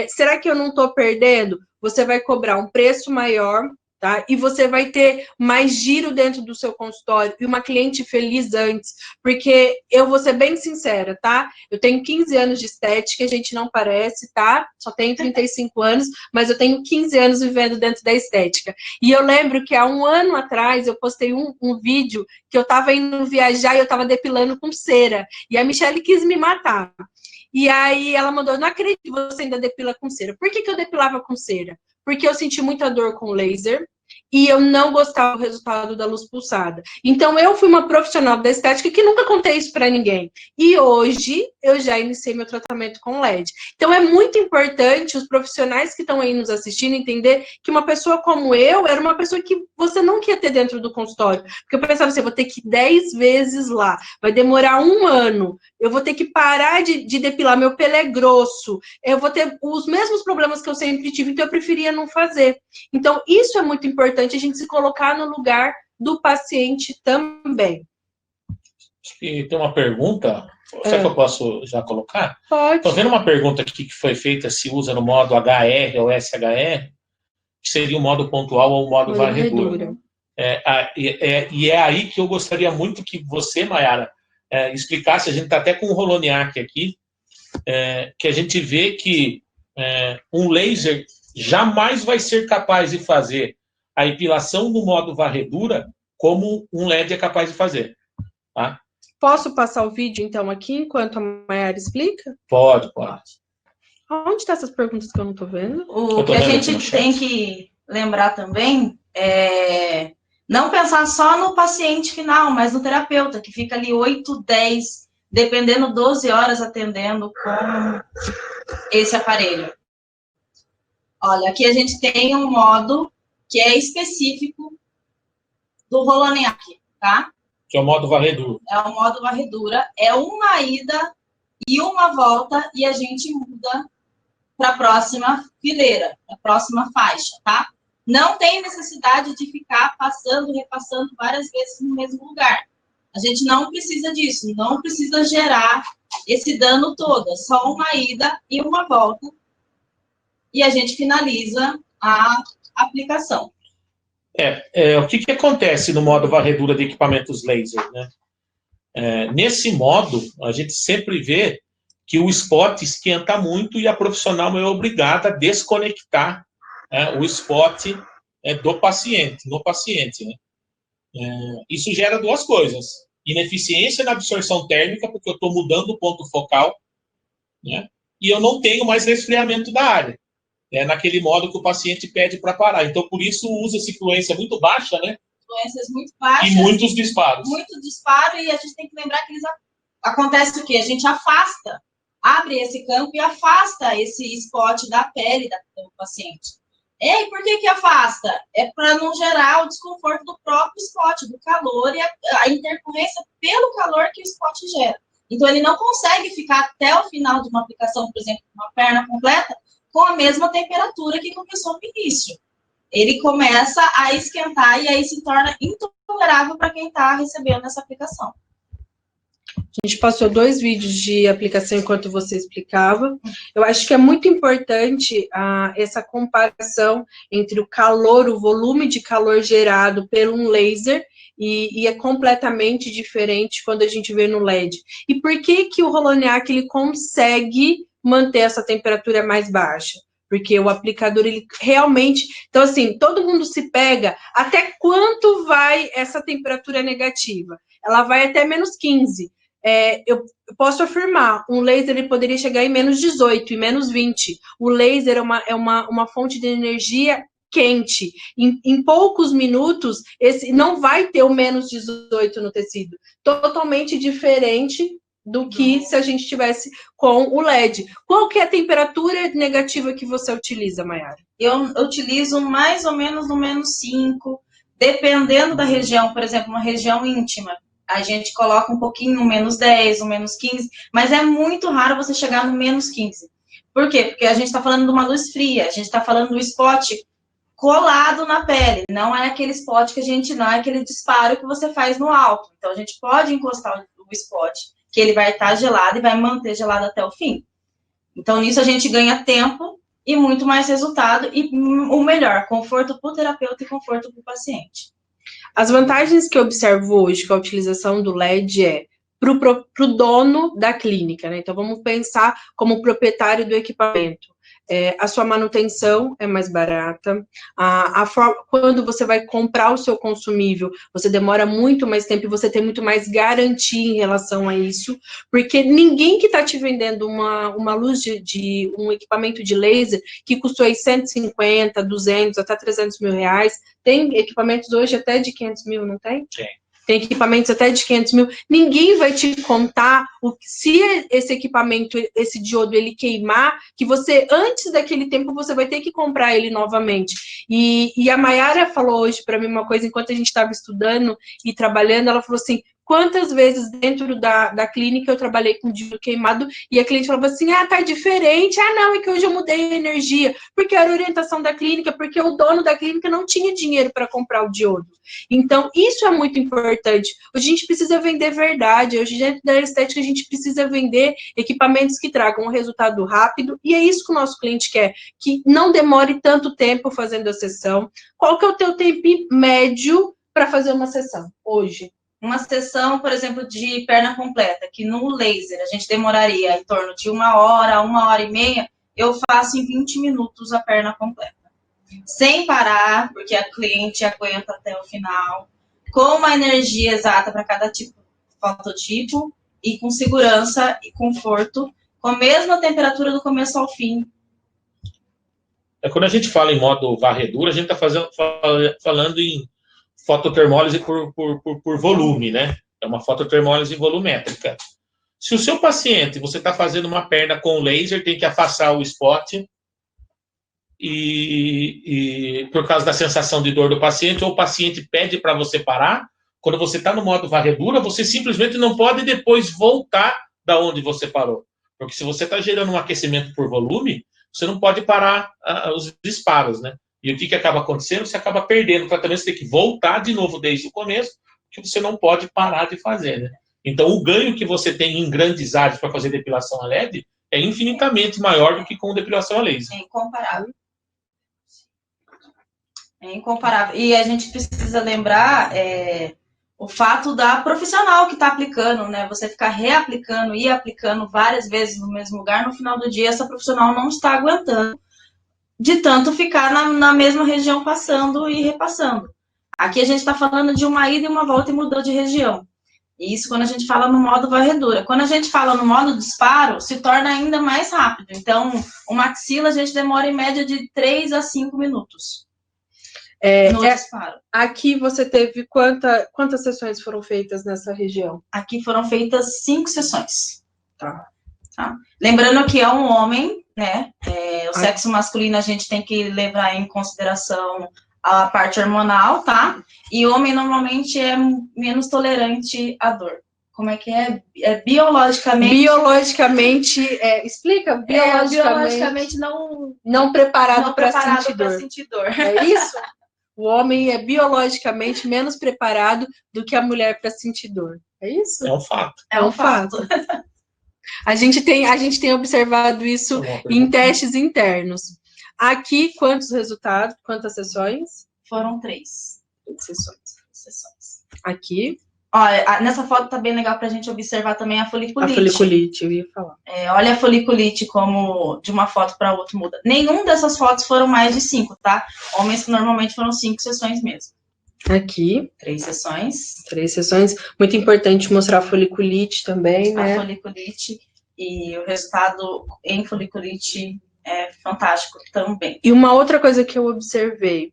Será que eu não estou perdendo? Você vai cobrar um preço maior, tá? E você vai ter mais giro dentro do seu consultório e uma cliente feliz antes, porque eu vou ser bem sincera, tá? Eu tenho 15 anos de estética, a gente não parece, tá? Só tenho 35 anos, mas eu tenho 15 anos vivendo dentro da estética. E eu lembro que há um ano atrás eu postei um vídeo que eu tava indo viajar e eu tava depilando com cera. E a Michelle quis me matar. E aí ela mandou, não acredito que você ainda depila com cera. Por que eu depilava com cera? Porque eu senti muita dor com laser e eu não gostava do resultado da luz pulsada. Então, eu fui uma profissional da estética que nunca contei isso para ninguém. E hoje, eu já iniciei meu tratamento com LED. Então, é muito importante os profissionais que estão aí nos assistindo entender que uma pessoa como eu era uma pessoa que você não quer ter dentro do consultório. Porque eu pensava assim, eu vou ter que ir 10 vezes lá, vai demorar 1 ano, eu vou ter que parar de depilar, meu pelo é grosso, eu vou ter os mesmos problemas que eu sempre tive, então eu preferia não fazer. Então, isso é muito importante, a gente se colocar no lugar do paciente também. Acho que tem uma pergunta, será que eu posso já colocar? Pode. Estou vendo uma pergunta aqui que foi feita, se usa no modo HR ou SHR, que seria o modo pontual ou o modo varredura. E é aí que eu gostaria muito que você, Mayara, explicasse, a gente está até com o Roloniac aqui, que a gente vê que um laser jamais vai ser capaz de fazer a epilação no modo varredura como um LED é capaz de fazer. Tá? Posso passar o vídeo, então, aqui, enquanto a Mayara explica? Pode. Onde estão essas perguntas que eu não estou vendo? O que a gente tem que lembrar também é não pensar só no paciente final, mas no terapeuta, que fica ali 8, 10, dependendo, 12 horas atendendo com esse aparelho. Olha, aqui a gente tem um modo que é específico do Roloniac, tá? Que é o modo varredura. É o modo varredura, é uma ida e uma volta, e a gente muda para a próxima fileira, a próxima faixa, tá? Não tem necessidade de ficar passando, repassando várias vezes no mesmo lugar. A gente não precisa disso, não precisa gerar esse dano todo, é só uma ida e uma volta, e a gente finaliza a aplicação. O que acontece no modo varredura de equipamentos laser, né? Nesse modo, a gente sempre vê que o spot esquenta muito e a profissional é obrigada a desconectar o spot no paciente. Né? Isso gera duas coisas. Ineficiência na absorção térmica, porque eu estou mudando o ponto focal, né? E eu não tenho mais resfriamento da área. Naquele modo que o paciente pede para parar. Então, por isso, usa-se fluência muito baixa, né? Fluências muito baixas. E muitos disparos. Muito disparo, e a gente tem que lembrar que acontece o quê? A gente abre esse campo e afasta esse spot da pele do paciente. E por que afasta? É para não gerar o desconforto do próprio spot, do calor e a intercorrência pelo calor que o spot gera. Então, ele não consegue ficar até o final de uma aplicação, por exemplo, uma perna completa, com a mesma temperatura que começou no início. Ele começa a esquentar e aí se torna intolerável para quem está recebendo essa aplicação. A gente passou 2 vídeos de aplicação enquanto você explicava. Eu acho que é muito importante essa comparação entre o calor, o volume de calor gerado por um laser e é completamente diferente quando a gente vê no LED. E por que o Roloniac ele consegue manter essa temperatura mais baixa? Porque o aplicador, ele realmente... Então, assim, todo mundo se pega até quanto vai essa temperatura negativa? Ela vai até menos 15. Eu posso afirmar, um laser ele poderia chegar em menos 18, em menos 20. O laser é uma fonte de energia quente. Em poucos minutos, esse não vai ter o menos 18 no tecido. Totalmente diferente do que se a gente tivesse com o LED. Qual que é a temperatura negativa que você utiliza, Mayara? Eu utilizo mais ou menos no menos 5, dependendo da região, por exemplo, uma região íntima. A gente coloca um pouquinho no menos 10, no menos 15, mas é muito raro você chegar no menos 15. Por quê? Porque a gente está falando de uma luz fria, a gente está falando do spot colado na pele, não é aquele spot que a gente, não é aquele disparo que você faz no alto. Então, a gente pode encostar o spot, que ele vai estar gelado e vai manter gelado até o fim. Então, nisso a gente ganha tempo e muito mais resultado e o melhor, conforto para o terapeuta e conforto para o paciente. As vantagens que eu observo hoje com a utilização do LED é para o dono da clínica, né? Então, vamos pensar como proprietário do equipamento. A sua manutenção é mais barata, quando você vai comprar o seu consumível, você demora muito mais tempo e você tem muito mais garantia em relação a isso, porque ninguém que está te vendendo uma luz de um equipamento de laser que custou aí 150, 200, até 300 mil reais, tem equipamentos hoje até de 500 mil, não tem? Sim. Tem equipamentos até de 500 mil. Ninguém vai te contar se esse equipamento, esse diodo, ele queimar, que você, antes daquele tempo, você vai ter que comprar ele novamente. E a Mayara falou hoje para mim uma coisa, enquanto a gente estava estudando e trabalhando, ela falou assim, quantas vezes dentro da clínica eu trabalhei com diodo queimado e a cliente falava assim, tá diferente, não, é que hoje eu mudei a energia, porque era a orientação da clínica, porque o dono da clínica não tinha dinheiro para comprar o diodo. Então, isso é muito importante. Hoje a gente precisa vender verdade, hoje dentro da estética a gente precisa vender equipamentos que tragam um resultado rápido, e é isso que o nosso cliente quer, que não demore tanto tempo fazendo a sessão. Qual que é o teu tempo médio para fazer uma sessão hoje? Uma sessão, por exemplo, de perna completa, que no laser a gente demoraria em torno de 1 hora, 1h30, eu faço em 20 minutos a perna completa. Sem parar, porque a cliente aguenta até o final, com uma energia exata para cada fototipo, e com segurança e conforto, com a mesma temperatura do começo ao fim. Quando a gente fala em modo varredura, a gente está falando em fototermólise por volume, né? É uma fototermólise volumétrica. Se o seu paciente, você está fazendo uma perna com laser, tem que afastar o spot e por causa da sensação de dor do paciente, ou o paciente pede para você parar, quando você está no modo varredura, você simplesmente não pode depois voltar da onde você parou. Porque se você está gerando um aquecimento por volume, você não pode parar os disparos, né? E o que acaba acontecendo? Você acaba perdendo o tratamento, você tem que voltar de novo desde o começo, que você não pode parar de fazer, né? Então, o ganho que você tem em grandes áreas para fazer depilação a LED é infinitamente maior do que com depilação a laser. É incomparável. É incomparável. E a gente precisa lembrar o fato da profissional que está aplicando, né? Você ficar reaplicando e aplicando várias vezes no mesmo lugar, no final do dia, essa profissional não está aguentando de tanto ficar na mesma região passando e repassando. Aqui a gente está falando de uma ida e uma volta e mudou de região. Isso quando a gente fala no modo varredura. Quando a gente fala no modo disparo, se torna ainda mais rápido. Então, uma axila a gente demora em média de 3 a 5 minutos no disparo. Aqui você teve quantas sessões foram feitas nessa região? Aqui foram feitas 5 sessões. Tá. Lembrando que é um homem, né? sexo masculino a gente tem que levar em consideração a parte hormonal, tá? E o homem normalmente é menos tolerante à dor. Como é que é? É biologicamente... Explica, biologicamente não preparado para sentir, sentir dor. É isso? O homem é biologicamente menos preparado do que a mulher para sentir dor. É isso? É um fato. É um fato. A gente tem observado isso em testes internos. Aqui, quantos resultados? Quantas sessões? Foram 3 sessões. Aqui. Olha, nessa foto tá bem legal pra gente observar também a foliculite. A foliculite, eu ia falar. Olha a foliculite como de uma foto para outra muda. Nenhuma dessas fotos foram mais de 5, tá? Homens que normalmente foram 5 sessões mesmo. Aqui. 3 sessões. 3 sessões. Muito importante mostrar a foliculite também, né? A foliculite e o resultado em foliculite é fantástico também. E uma outra coisa que eu observei,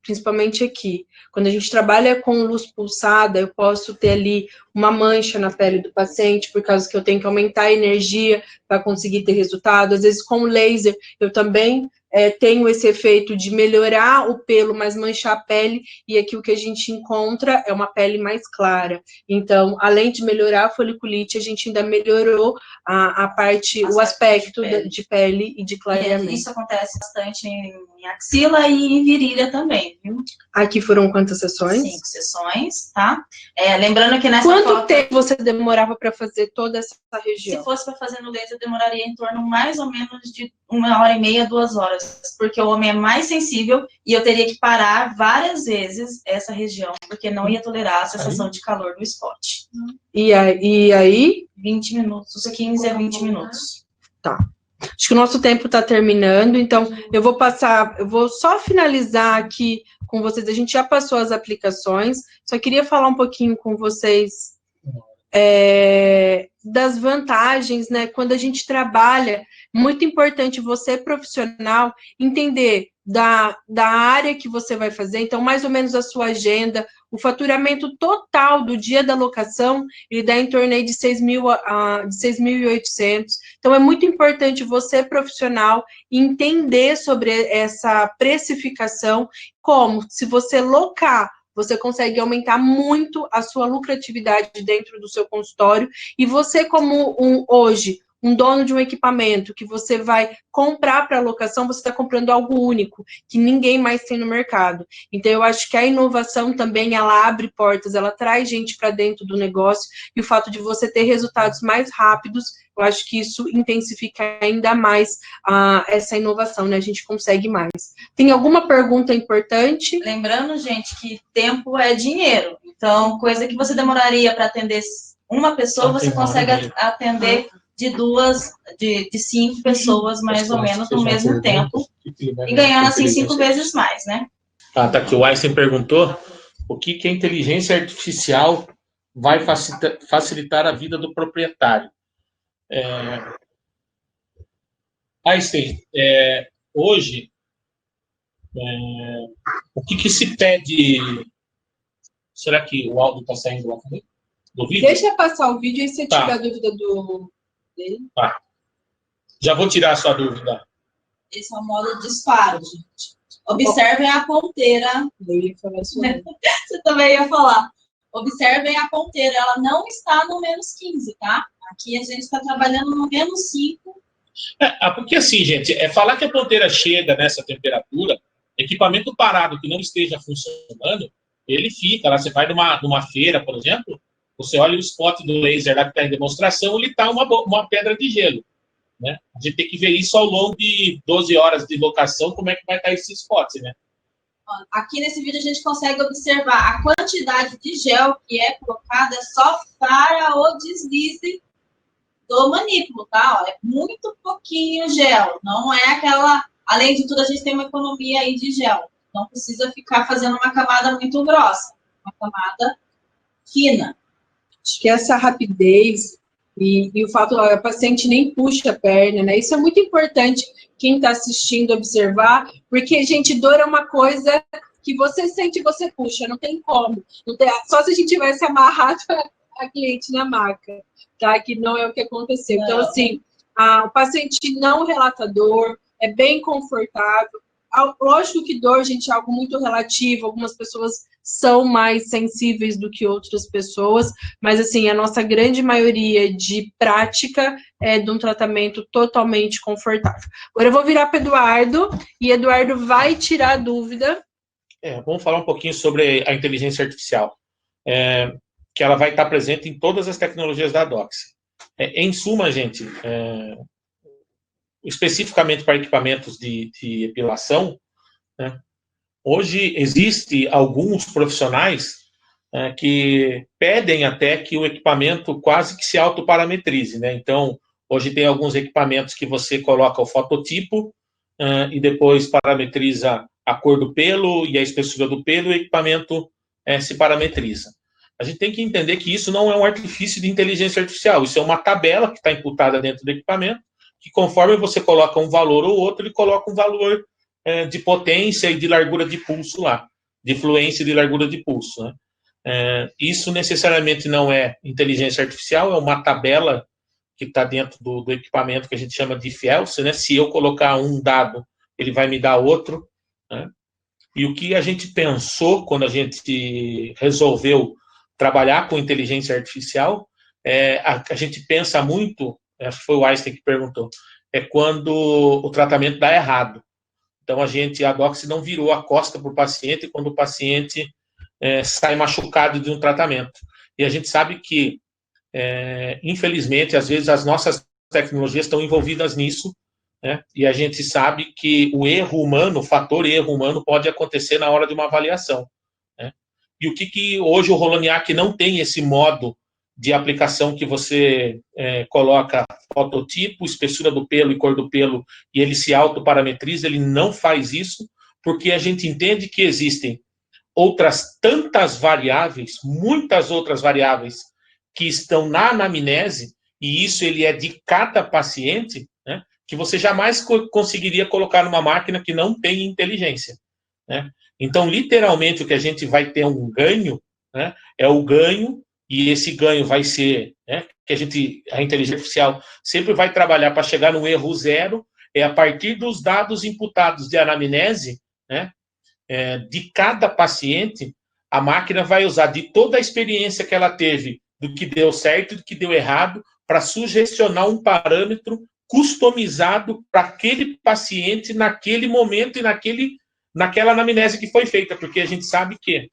principalmente aqui, quando a gente trabalha com luz pulsada, eu posso ter ali uma mancha na pele do paciente, por causa que eu tenho que aumentar a energia para conseguir ter resultado. Às vezes, com laser, eu também tenho esse efeito de melhorar o pelo, mas manchar a pele, e aqui o que a gente encontra é uma pele mais clara. Então, além de melhorar a foliculite, a gente ainda melhorou o aspecto de pele e de clareamento. Isso acontece bastante em axila e em virilha também, viu? Aqui foram quantas sessões? 5 sessões, tá? Lembrando que nessa Quanto tempo você demorava para fazer toda essa região? Se fosse para fazer no laser, demoraria em torno mais ou menos de 1h30, 2 horas, porque o homem é mais sensível e eu teria que parar várias vezes essa região, porque não ia tolerar a sensação de calor do spot. E aí? 20 minutos, 15 a 20 minutos. Tá. Acho que o nosso tempo está terminando, então eu vou só finalizar aqui com vocês. A gente já passou as aplicações, só queria falar um pouquinho com vocês das vantagens, né? Quando a gente trabalha, muito importante você, profissional, entender da área que você vai fazer, então, mais ou menos a sua agenda, o faturamento total do dia da locação, ele dá em torno aí de 6.800. Então, é muito importante você, profissional, entender sobre essa precificação, como, se você locar, você consegue aumentar muito a sua lucratividade dentro do seu consultório, e você, como hoje, um dono de um equipamento que você vai comprar para locação, você está comprando algo único, que ninguém mais tem no mercado. Então, eu acho que a inovação também, ela abre portas, ela traz gente para dentro do negócio, e o fato de você ter resultados mais rápidos, eu acho que isso intensifica ainda mais essa inovação, né? A gente consegue mais. Tem alguma pergunta importante? Lembrando, gente, que tempo é dinheiro. Então, coisa que você demoraria para atender uma pessoa, você consegue atender de 5 pessoas, mais ou menos, no mesmo tempo, e ganhando, assim, 5 vezes mais, né? Tá aqui, o Einstein perguntou o que a inteligência artificial vai facilitar a vida do proprietário. Einstein, hoje, o que se pede... Será que o áudio está saindo lá também? Do vídeo? Deixa passar o vídeo e se tiver dúvida dele. Tá. Já vou tirar a sua dúvida. Esse é o modo de disparo, gente. Observem a ponteira. Você também ia falar. Observem a ponteira, ela não está no -15, tá? Aqui a gente está trabalhando no -5. Porque assim, gente, falar que a ponteira chega nessa temperatura, equipamento parado que não esteja funcionando, ele fica lá. Você vai numa feira, por exemplo, você olha o spot do laser lá que está em demonstração, ele está uma pedra de gelo, né? A gente tem que ver isso ao longo de 12 horas de locação, como é que vai estar esse spot, né? Aqui nesse vídeo a gente consegue observar a quantidade de gel que é colocada só para o deslize do manípulo, tá? É muito pouquinho gel, não é aquela... Além de tudo, a gente tem uma economia aí de gel. Não precisa ficar fazendo uma camada muito grossa, uma camada fina. Acho que essa rapidez e o fato a paciente nem puxa a perna, né? Isso é muito importante quem está assistindo observar, porque, gente, dor é uma coisa que você sente e você puxa, não tem como. Só se a gente tivesse amarrado a cliente na maca, tá? Que não é o que aconteceu. Então, assim, o paciente não relatador, é bem confortável. Lógico que dor, gente, é algo muito relativo, algumas pessoas são mais sensíveis do que outras pessoas, mas, assim, a nossa grande maioria de prática é de um tratamento totalmente confortável. Agora eu vou virar para Eduardo, e Eduardo vai tirar a dúvida. Vamos falar um pouquinho sobre a inteligência artificial, que ela vai estar presente em todas as tecnologias da Doxy. Em suma, gente, especificamente para equipamentos de epilação, né, hoje existe alguns profissionais que pedem até que o equipamento quase que se autoparametrize, né? Então, hoje tem alguns equipamentos que você coloca o fototipo e depois parametriza a cor do pelo e a espessura do pelo, e o equipamento se parametriza. A gente tem que entender que isso não é um artifício de inteligência artificial, isso é uma tabela que está imputada dentro do equipamento, que conforme você coloca um valor ou outro, ele coloca um valor de potência e de largura de pulso lá, de fluência e de largura de pulso, né? Isso necessariamente não é inteligência artificial, é uma tabela que está dentro do equipamento que a gente chama de if-else, né? Se eu colocar um dado, ele vai me dar outro, né? E o que a gente pensou quando a gente resolveu trabalhar com inteligência artificial, a gente pensa muito, acho que foi o Einstein que perguntou, quando o tratamento dá errado. Então, a Doxy não virou a costa para o paciente quando o paciente sai machucado de um tratamento. E a gente sabe que, infelizmente, às vezes as nossas tecnologias estão envolvidas nisso, né? E a gente sabe que o erro humano, o fator erro humano, pode acontecer na hora de uma avaliação, né? E o que hoje o Holoniac não tem esse modo de aplicação que você coloca fototipo, espessura do pelo e cor do pelo, e ele se autoparametriza, ele não faz isso, porque a gente entende que existem outras tantas variáveis, muitas outras variáveis que estão na anamnese, e isso ele é de cada paciente, né, que você jamais conseguiria colocar numa máquina que não tem inteligência, né? Então, literalmente, o que a gente vai ter um ganho, né, é o ganho, e esse ganho vai ser, né, que a inteligência artificial sempre vai trabalhar para chegar no erro zero, a partir dos dados imputados de anamnese, né, de cada paciente, a máquina vai usar de toda a experiência que ela teve, do que deu certo e do que deu errado, para sugestionar um parâmetro customizado para aquele paciente, naquele momento e naquela anamnese que foi feita, porque a gente sabe que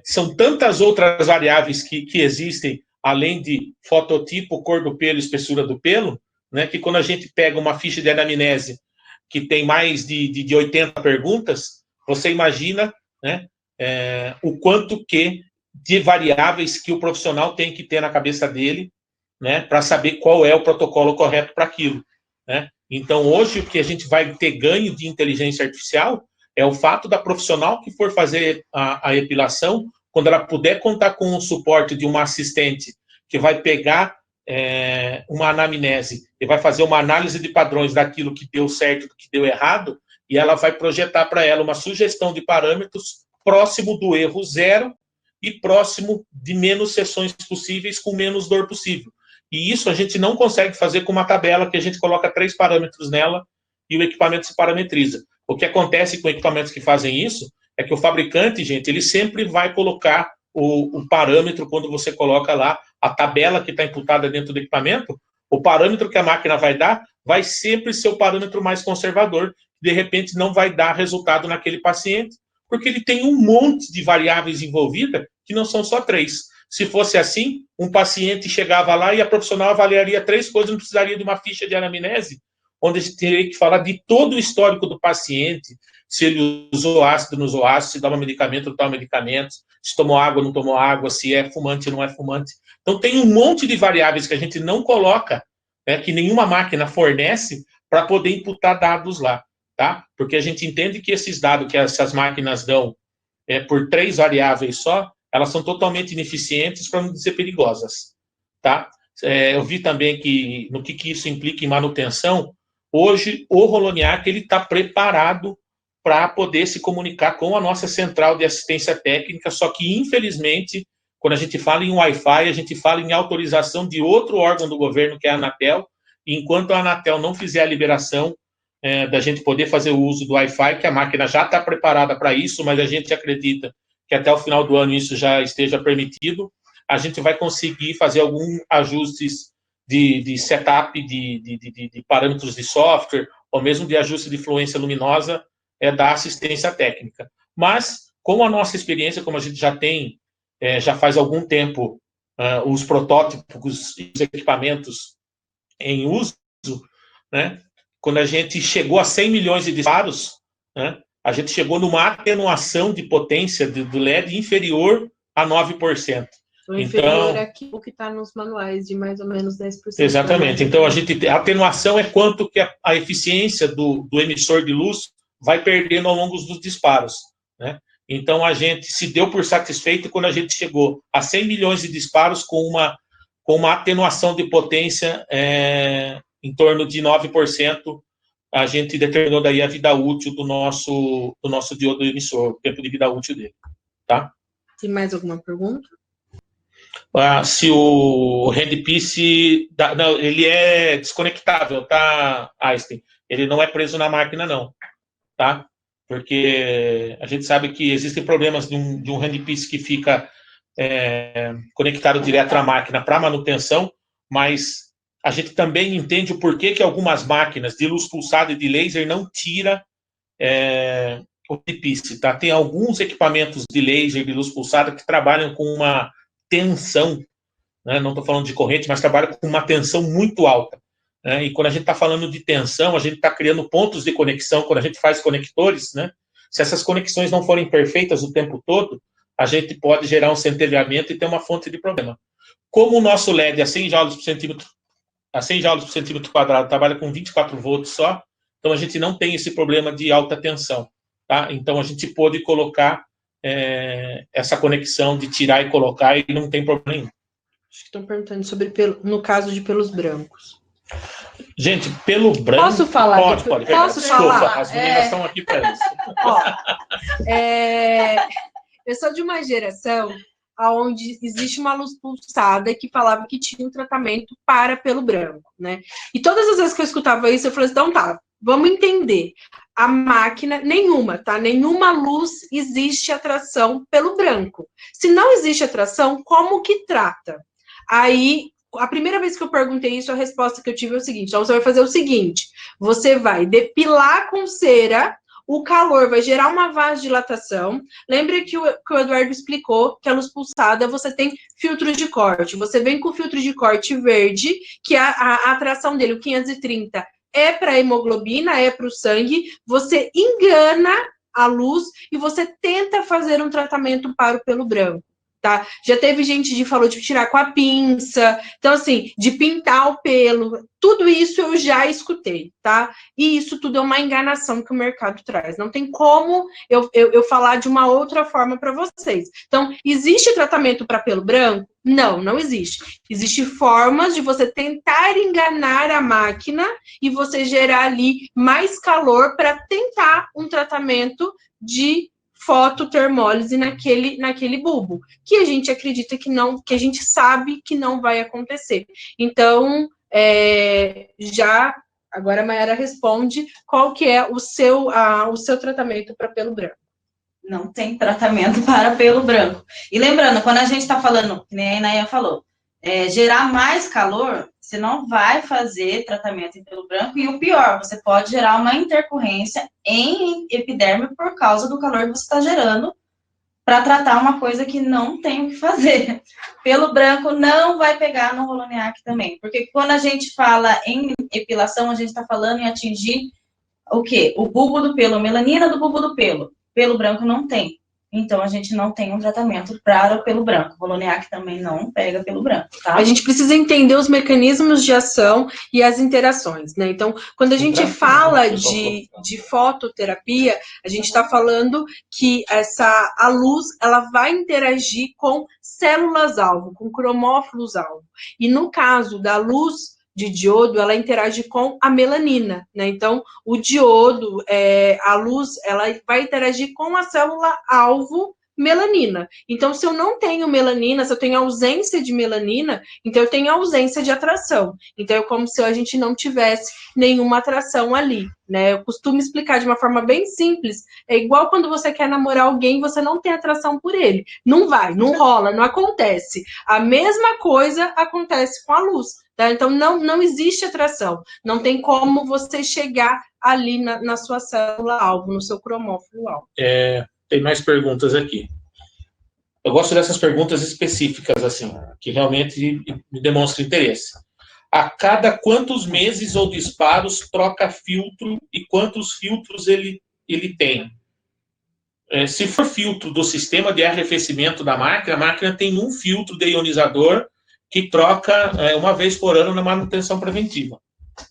são tantas outras variáveis que existem, além de fototipo, cor do pelo, espessura do pelo, né, que quando a gente pega uma ficha de anamnese que tem mais de 80 perguntas, você imagina, né, o quanto de variáveis que o profissional tem que ter na cabeça dele, né, para saber qual é o protocolo correto para aquilo, né? Então, hoje, o que a gente vai ter ganho de inteligência artificial é o fato da profissional que for fazer a epilação, quando ela puder contar com o suporte de uma assistente que vai pegar uma anamnese e vai fazer uma análise de padrões daquilo que deu certo e do que deu errado, e ela vai projetar para ela uma sugestão de parâmetros próximo do erro zero e próximo de menos sessões possíveis com menos dor possível. E isso a gente não consegue fazer com uma tabela que a gente coloca 3 parâmetros nela e o equipamento se parametriza. O que acontece com equipamentos que fazem isso é que o fabricante, gente, ele sempre vai colocar o parâmetro quando você coloca lá a tabela que está imputada dentro do equipamento, o parâmetro que a máquina vai dar vai sempre ser o parâmetro mais conservador, de repente não vai dar resultado naquele paciente, porque ele tem um monte de variáveis envolvidas que não são só 3. Se fosse assim, um paciente chegava lá e a profissional avaliaria 3 coisas, não precisaria de uma ficha de anamnese, onde a gente teria que falar de todo o histórico do paciente, se ele usou ácido, não usou ácido, se toma medicamento, não toma medicamento, se tomou água, não tomou água, se é fumante, não é fumante. Então, tem um monte de variáveis que a gente não coloca, que nenhuma máquina fornece, para poder imputar dados lá, tá? Porque a gente entende que esses dados que essas máquinas dão por 3 variáveis só, elas são totalmente ineficientes, para não dizer perigosas, tá? Eu vi também que, no que isso implica em manutenção, hoje o Holoniac está preparado para poder se comunicar com a nossa central de assistência técnica, só que, infelizmente, quando a gente fala em Wi-Fi, a gente fala em autorização de outro órgão do governo, que é a Anatel, E enquanto a Anatel não fizer a liberação da gente poder fazer o uso do Wi-Fi, que a máquina já está preparada para isso, mas a gente acredita que até o final do ano isso já esteja permitido, a gente vai conseguir fazer alguns ajustes de setup, de parâmetros de software, ou mesmo de ajuste de fluência luminosa, da assistência técnica. Mas, com a nossa experiência, como a gente já tem, já faz algum tempo, os protótipos e os equipamentos em uso, né? Quando a gente chegou a 100 milhões de disparos, né? A gente chegou numa atenuação de potência do LED inferior a 9%. O inferior é aquilo que está nos manuais, de mais ou menos 10%. Exatamente. Então, a atenuação é quanto que a eficiência do emissor de luz vai perdendo ao longo dos disparos, né? Então, a gente se deu por satisfeito quando a gente chegou a 100 milhões de disparos com uma atenuação de potência em torno de 9%, a gente determinou daí a vida útil do nosso diodo emissor, o tempo de vida útil dele, tá? Tem mais alguma pergunta? Se o handpiece, não, ele é desconectável, tá, Einstein? Ele não é preso na máquina, não, tá? Porque a gente sabe que existem problemas de um handpiece que fica conectado direto à máquina para manutenção, mas a gente também entende o porquê que algumas máquinas de luz pulsada e de laser não tira o handpiece, tá? Tem alguns equipamentos de laser, de luz pulsada, que trabalham com uma tensão, né? Não estou falando de corrente, mas trabalham com uma tensão muito alta, né? E quando a gente está falando de tensão, a gente está criando pontos de conexão, quando a gente faz conectores, né? Se essas conexões não forem perfeitas o tempo todo, a gente pode gerar um centelhamento e ter uma fonte de problema. Como o nosso LED a 100 joules por centímetro quadrado trabalha com 24 volts só, então a gente não tem esse problema de alta tensão, tá? Então a gente pode colocar essa conexão de tirar e colocar e não tem problema nenhum. Acho que estão perguntando sobre no caso de pelos brancos. Gente, pelo branco... Posso falar? Pode. Posso Desculpa, falar? as meninas estão aqui para isso. Eu sou de uma geração onde existe uma luz pulsada que falava que tinha um tratamento para pelo branco, né? E todas as vezes que eu escutava isso, eu falei assim, então tá, vamos entender. A máquina, nenhuma luz existe atração pelo branco. Se não existe atração, como que trata? Aí, a primeira vez que eu perguntei isso, a resposta que eu tive é o seguinte, então você vai fazer o seguinte, você vai depilar com cera, o calor vai gerar uma vasodilatação. Lembra que o Eduardo explicou que a luz pulsada você tem filtros de corte. Você vem com o filtro de corte verde, que a atração dele, o 530, é para a hemoglobina, é para o sangue. Você engana a luz e você tenta fazer um tratamento para o pelo branco. Tá? Já teve gente que falou de tirar com a pinça, então assim, de pintar o pelo, tudo isso eu já escutei, tá? E isso tudo é uma enganação que o mercado traz, não tem como eu falar de uma outra forma para vocês. Então, existe tratamento para pelo branco? Não, não existe. Existem formas de você tentar enganar a máquina e você gerar ali mais calor para tentar um tratamento de fototermólise naquele bulbo, que a gente acredita que não, que a gente sabe que não vai acontecer. Então, agora a Mayara responde qual que é o seu tratamento para pelo branco. Não tem tratamento para pelo branco. E lembrando, quando a gente está falando, que nem a Inaia falou, gerar mais calor, você não vai fazer tratamento em pelo branco, e o pior, você pode gerar uma intercorrência em epiderme por causa do calor que você está gerando para tratar uma coisa que não tem o que fazer. Pelo branco não vai pegar no Roloniac também, porque quando a gente fala em epilação, a gente está falando em atingir o quê? O bulbo do pelo, a melanina do bulbo do pelo. Pelo branco não tem. Então, a gente não tem um tratamento para o pelo branco. O Roloniac também não pega pelo branco, tá? A gente precisa entender os mecanismos de ação e as interações, né? Então, quando a gente fala de fototerapia, a gente está falando que a luz, ela vai interagir com células-alvo, com cromófilos-alvo. E no caso da luz de diodo, ela interage com a melanina, né? Então, o diodo, a luz, ela vai interagir com a célula-alvo melanina. Então, se eu não tenho melanina, se eu tenho ausência de melanina, então eu tenho ausência de atração. Então, é como se a gente não tivesse nenhuma atração ali, né? Eu costumo explicar de uma forma bem simples. É igual quando você quer namorar alguém e você não tem atração por ele. Não vai, não rola, não acontece. A mesma coisa acontece com a luz. Tá? Então, não existe atração. Não tem como você chegar ali na sua célula-alvo, no seu cromófilo-alvo. Tem mais perguntas aqui. Eu gosto dessas perguntas específicas, assim, que realmente me demonstram interesse. A cada quantos meses ou disparos troca filtro e quantos filtros ele tem? Se for filtro do sistema de arrefecimento da máquina, a máquina tem um filtro de ionizador que troca uma vez por ano na manutenção preventiva.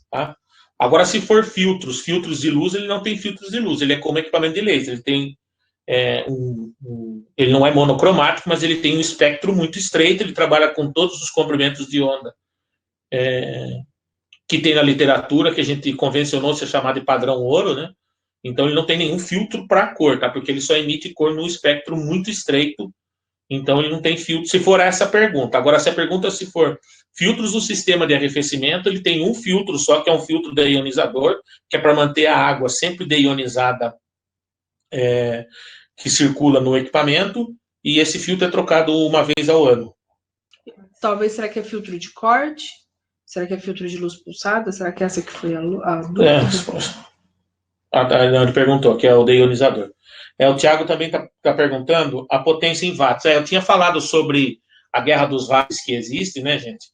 Tá? Agora, se for filtros de luz, ele não tem filtros de luz, ele é como equipamento de laser, ele tem ele não é monocromático, mas ele tem um espectro muito estreito, ele trabalha com todos os comprimentos de onda que tem na literatura, que a gente convencionou ser chamado de padrão ouro, né? Então, ele não tem nenhum filtro para cor, tá? Porque ele só emite cor num espectro muito estreito, então ele não tem filtro, se for essa a pergunta. Agora, se a pergunta se for filtros do sistema de arrefecimento, ele tem um filtro só, que é um filtro deionizador, que é para manter a água sempre deionizada, que circula no equipamento, e esse filtro é trocado uma vez ao ano. Talvez, será que é filtro de corte? Será que é filtro de luz pulsada? Será que essa que foi a dúvida? Ele perguntou, que é o deionizador. O Thiago também está perguntando a potência em watts. Eu tinha falado sobre a guerra dos watts que existe, né, gente?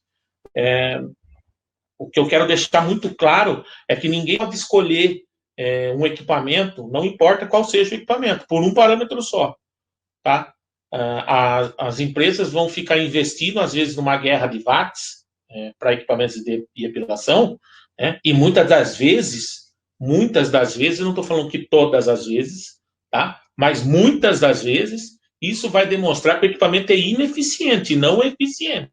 O que eu quero deixar muito claro é que ninguém pode escolher um equipamento, não importa qual seja o equipamento, por um parâmetro só, tá? As empresas vão ficar investindo, às vezes, numa guerra de watts para equipamentos de depilação, né? E muitas das vezes, eu não estou falando que todas as vezes, tá? Mas muitas das vezes, isso vai demonstrar que o equipamento é ineficiente, não eficiente,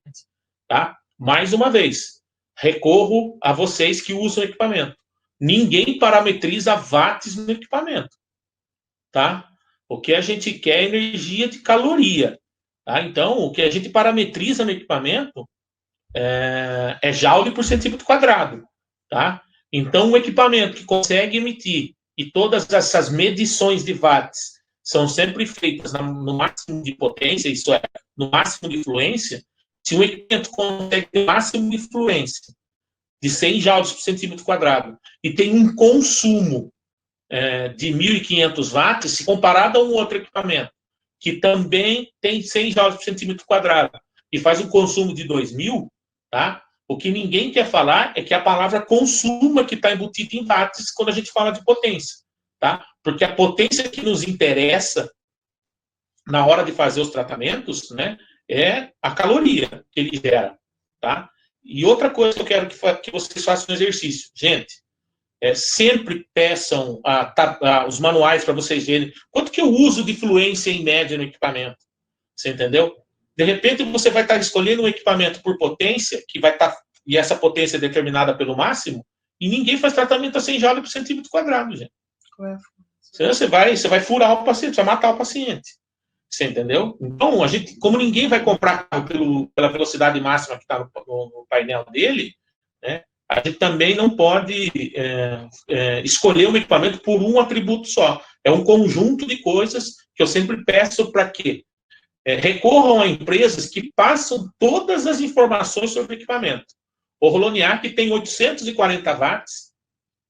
tá? Mais uma vez, recorro a vocês que usam o equipamento. Ninguém parametriza watts no equipamento, tá? O que a gente quer é energia de caloria, tá? Então, o que a gente parametriza no equipamento é joule por centímetro quadrado, tá? Então, um equipamento que consegue emitir, e todas essas medições de watts são sempre feitas no máximo de potência, isso é, no máximo de fluência, se um equipamento consegue ter o máximo de fluência de 100 joules por centímetro quadrado e tem um consumo de 1.500 watts, se comparado a um outro equipamento que também tem 100 joules por centímetro quadrado e faz um consumo de 2.000, tá? O que ninguém quer falar é que a palavra consumo que está embutida em watts quando a gente fala de potência, tá? Porque a potência que nos interessa na hora de fazer os tratamentos, né, é a caloria que ele gera, tá? E outra coisa que eu quero que vocês façam um exercício. Gente, sempre peçam os manuais para vocês verem quanto que eu uso de fluência em média no equipamento. Você entendeu? De repente, você vai estar escolhendo um equipamento por potência, que vai estar, e essa potência é determinada pelo máximo, e ninguém faz tratamento a 100 joules por centímetro quadrado, gente. Você vai furar o paciente, vai matar o paciente. Você entendeu? Então, a gente, como ninguém vai comprar pela velocidade máxima que está no painel dele, né, a gente também não pode escolher um equipamento por um atributo só. É um conjunto de coisas que eu sempre peço para que recorram a empresas que passam todas as informações sobre o equipamento. O Roloniac tem 840 watts,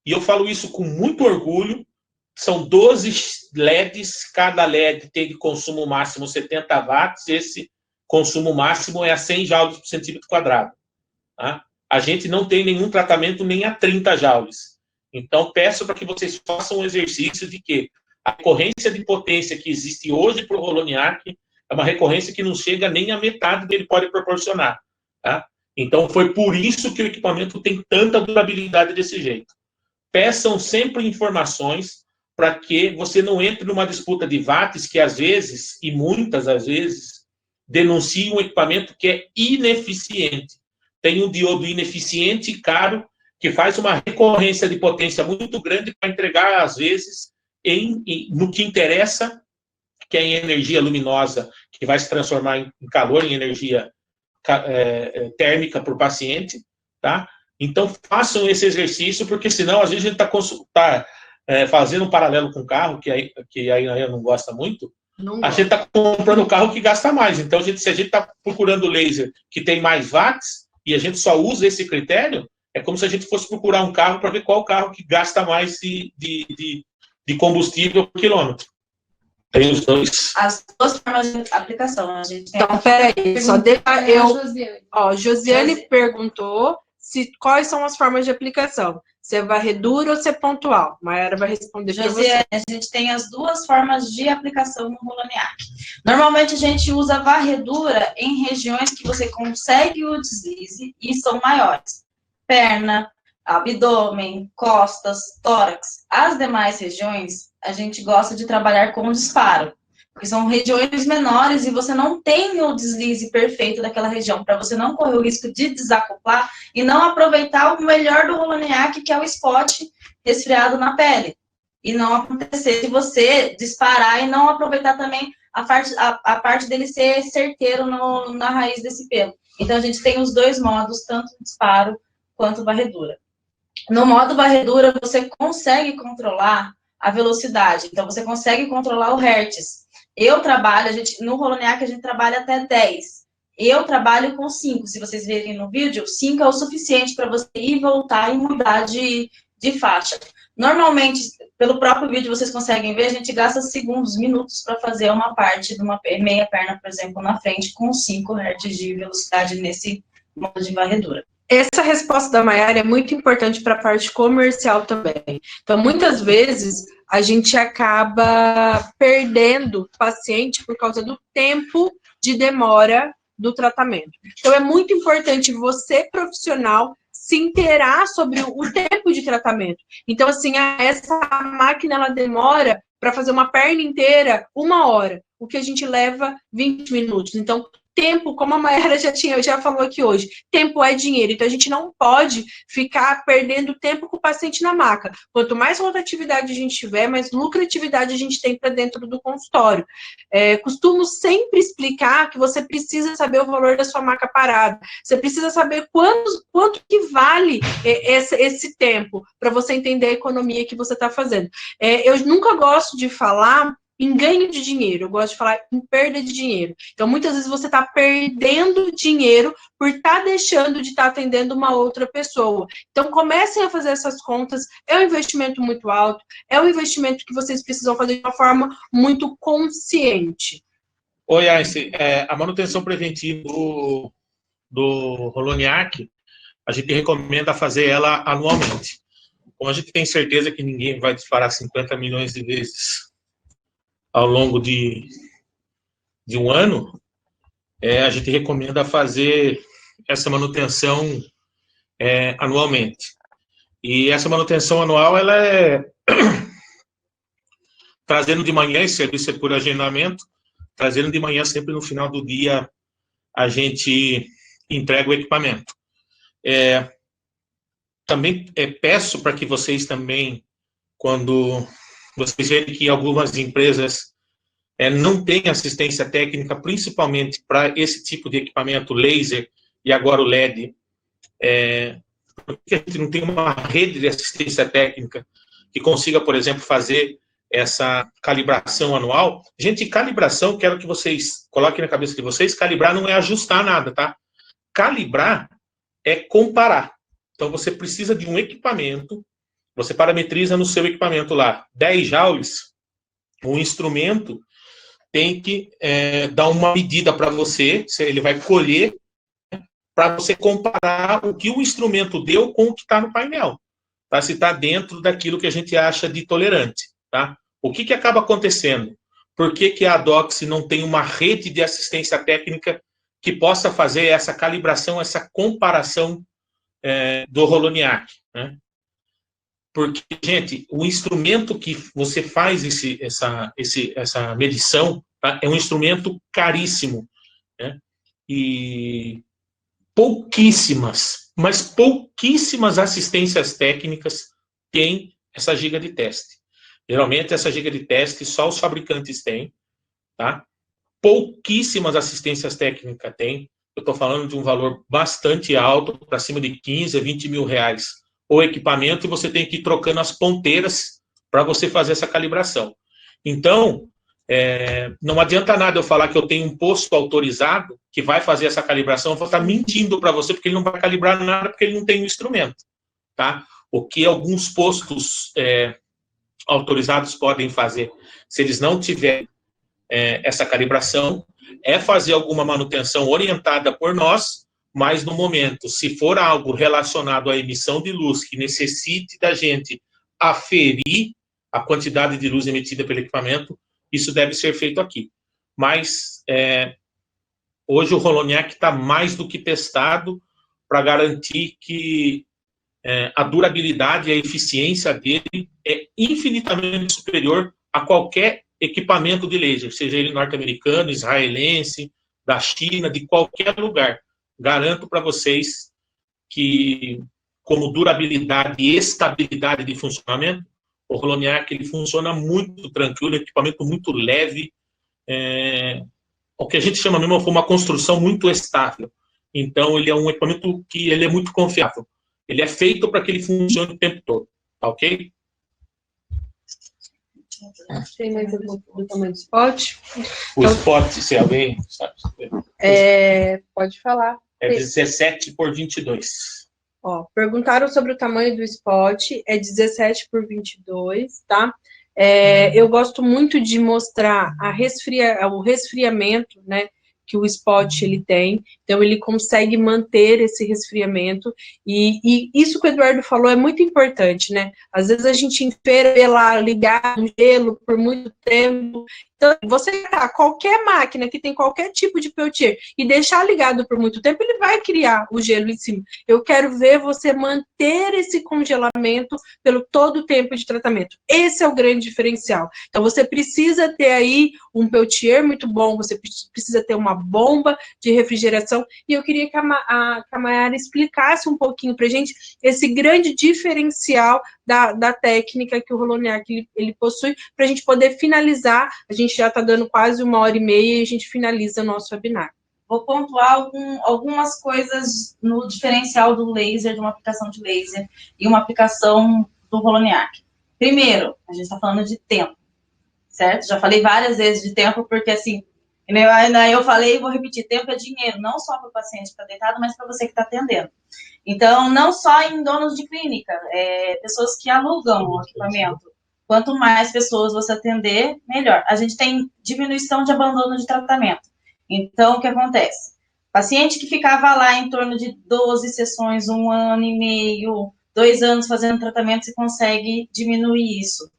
e eu falo isso com muito orgulho. São 12 LEDs, cada LED tem de consumo máximo 70 watts, esse consumo máximo é a 100 joules por centímetro quadrado. Tá? A gente não tem nenhum tratamento nem a 30 joules. Então, peço para que vocês façam um exercício de que a recorrência de potência que existe hoje para o Roloniac é uma recorrência que não chega nem a metade que ele pode proporcionar. Tá? Então, foi por isso que o equipamento tem tanta durabilidade desse jeito. Peçam sempre informações para que você não entre numa disputa de watts que, às vezes, e muitas às vezes, denuncie um equipamento que é ineficiente. Tem um diodo ineficiente e caro que faz uma recorrência de potência muito grande para entregar, às vezes, no que interessa que é em energia luminosa, que vai se transformar em calor, em energia térmica para o paciente, tá? Então, façam esse exercício, porque senão, às vezes, a gente está fazendo um paralelo com o carro, que aí a não gosta muito, a gente está comprando o carro que gasta mais. Então, se a gente está procurando laser que tem mais watts, e a gente só usa esse critério, é como se a gente fosse procurar um carro para ver qual carro que gasta mais de combustível por quilômetro. Tem os dois. As duas formas de aplicação. A gente tem Então, peraí, só deixa eu... Josiane perguntou quais são as formas de aplicação. Se é varredura ou se é pontual. Mayara vai responder para você. A gente tem as duas formas de aplicação no Roloniac. Normalmente, a gente usa varredura em regiões que você consegue o deslize e são maiores. Perna, abdômen, costas, tórax. As demais regiões, a gente gosta de trabalhar com disparo, porque são regiões menores e você não tem o deslize perfeito daquela região, para você não correr o risco de desacoplar e não aproveitar o melhor do Roloniac, que é o spot resfriado na pele. E não acontecer de você disparar e não aproveitar também a parte dele ser certeiro na raiz desse pelo. Então, a gente tem os dois modos, tanto disparo quanto varredura. No modo varredura, você consegue controlar a velocidade. Então, você consegue controlar o hertz. No Roloniac, a gente trabalha até 10. Eu trabalho com 5. Se vocês verem no vídeo, 5 é o suficiente para você ir, voltar e mudar de faixa. Normalmente, pelo próprio vídeo, vocês conseguem ver, a gente gasta segundos, minutos para fazer uma parte de uma meia perna, por exemplo, na frente, com 5 Hz de velocidade nesse modo de varredura. Essa resposta da Mayara é muito importante para a parte comercial também. Então, muitas vezes, a gente acaba perdendo paciente por causa do tempo de demora do tratamento. Então, é muito importante você, profissional, se inteirar sobre o tempo de tratamento. Então, assim, essa máquina, ela demora para fazer uma perna inteira 1 hora, o que a gente leva 20 minutos. Então, tempo, como a Mayara já falou aqui hoje, tempo é dinheiro, então a gente não pode ficar perdendo tempo com o paciente na maca. Quanto mais rotatividade a gente tiver, mais lucratividade a gente tem para dentro do consultório. Costumo sempre explicar que você precisa saber o valor da sua maca parada, você precisa saber quanto que vale esse tempo, para você entender a economia que você está fazendo. Eu nunca gosto de falar em ganho de dinheiro, eu gosto de falar em perda de dinheiro. Então, muitas vezes você está perdendo dinheiro por estar deixando de estar atendendo uma outra pessoa. Então, comecem a fazer essas contas, é um investimento muito alto, é um investimento que vocês precisam fazer de uma forma muito consciente. Oi, Ayse, a manutenção preventiva do Roloniac, a gente recomenda fazer ela anualmente. Como a gente tem certeza que ninguém vai disparar 50 milhões de vezes ao longo de um ano, a gente recomenda fazer essa manutenção anualmente. E essa manutenção anual, ela é trazendo de manhã, esse serviço é por agendamento, trazendo de manhã, sempre no final do dia, a gente entrega o equipamento. Também peço para que vocês também, quando vocês verem que algumas empresas não têm assistência técnica, principalmente para esse tipo de equipamento laser e agora o LED, porque a gente não tem uma rede de assistência técnica que consiga, por exemplo, fazer essa calibração anual. Gente, calibração, quero que vocês coloquem na cabeça de vocês, calibrar não é ajustar nada, tá? Calibrar é comparar. Então, você precisa de um equipamento, você parametriza no seu equipamento lá 10 joules, o instrumento tem que dar uma medida para você, ele vai colher para você comparar o que o instrumento deu com o que está no painel, tá? Se está dentro daquilo que a gente acha de tolerante, tá? O que acaba acontecendo? Por que a Adox não tem uma rede de assistência técnica que possa fazer essa calibração, essa comparação do Roloniac, né? Porque, gente, o instrumento que você faz essa medição, tá? É um instrumento caríssimo, né? E pouquíssimas assistências técnicas têm essa giga de teste. Geralmente, essa giga de teste só os fabricantes têm, tá? Pouquíssimas assistências técnicas tem. Eu estou falando de um valor bastante alto, para cima de 15 a 20 mil reais o equipamento, e você tem que ir trocando as ponteiras para você fazer essa calibração. Então, não adianta nada eu falar que eu tenho um posto autorizado que vai fazer essa calibração, eu vou estar mentindo para você, porque ele não vai calibrar nada, porque ele não tem o instrumento, tá? O que alguns postos autorizados podem fazer, se eles não tiverem essa calibração, é fazer alguma manutenção orientada por nós, mas no momento, se for algo relacionado à emissão de luz que necessite da gente aferir a quantidade de luz emitida pelo equipamento, isso deve ser feito aqui. Mas hoje o Holoniac está mais do que testado para garantir que a durabilidade e a eficiência dele é infinitamente superior a qualquer equipamento de laser, seja ele norte-americano, israelense, da China, de qualquer lugar. Garanto para vocês que, como durabilidade e estabilidade de funcionamento, o Holoniac ele funciona muito tranquilo, equipamento muito leve, o que a gente chama mesmo foi uma construção muito estável. Então, ele é um equipamento que ele é muito confiável. Ele é feito para que ele funcione o tempo todo, tá ok? Tem mais algum do tamanho do spot? O spot, se alguém sabe. Pode falar. É 17 por 22. Ó, perguntaram sobre o tamanho do spot, é 17 por 22, tá? Eu gosto muito de mostrar o resfriamento, né, que o spot ele tem, então ele consegue manter esse resfriamento, e isso que o Eduardo falou é muito importante, né? Às vezes a gente espera lá ligar o gelo por muito tempo. Então, você tá qualquer máquina que tem qualquer tipo de peltier e deixar ligado por muito tempo, ele vai criar o gelo em cima. Eu quero ver você manter esse congelamento pelo todo o tempo de tratamento. Esse é o grande diferencial. Então, você precisa ter aí um peltier muito bom, você precisa ter uma bomba de refrigeração, e eu queria que a Mayara explicasse um pouquinho pra gente esse grande diferencial da técnica que o Holoniac ele possui, para a gente poder finalizar. A gente já está dando quase 1h30 e a gente finaliza o nosso webinar. Vou pontuar algumas coisas no diferencial do laser, de uma aplicação de laser e uma aplicação do Holoniac. Primeiro, a gente está falando de tempo, certo? Já falei várias vezes de tempo, porque assim, eu falei e vou repetir, tempo é dinheiro, não só para o paciente que está deitado, mas para você que está atendendo. Então, não só em donos de clínica, pessoas que alugam o equipamento. Quanto mais pessoas você atender, melhor. A gente tem diminuição de abandono de tratamento. Então, o que acontece? Paciente que ficava lá em torno de 12 sessões, 1 ano e meio, 2 anos fazendo tratamento, você consegue diminuir isso.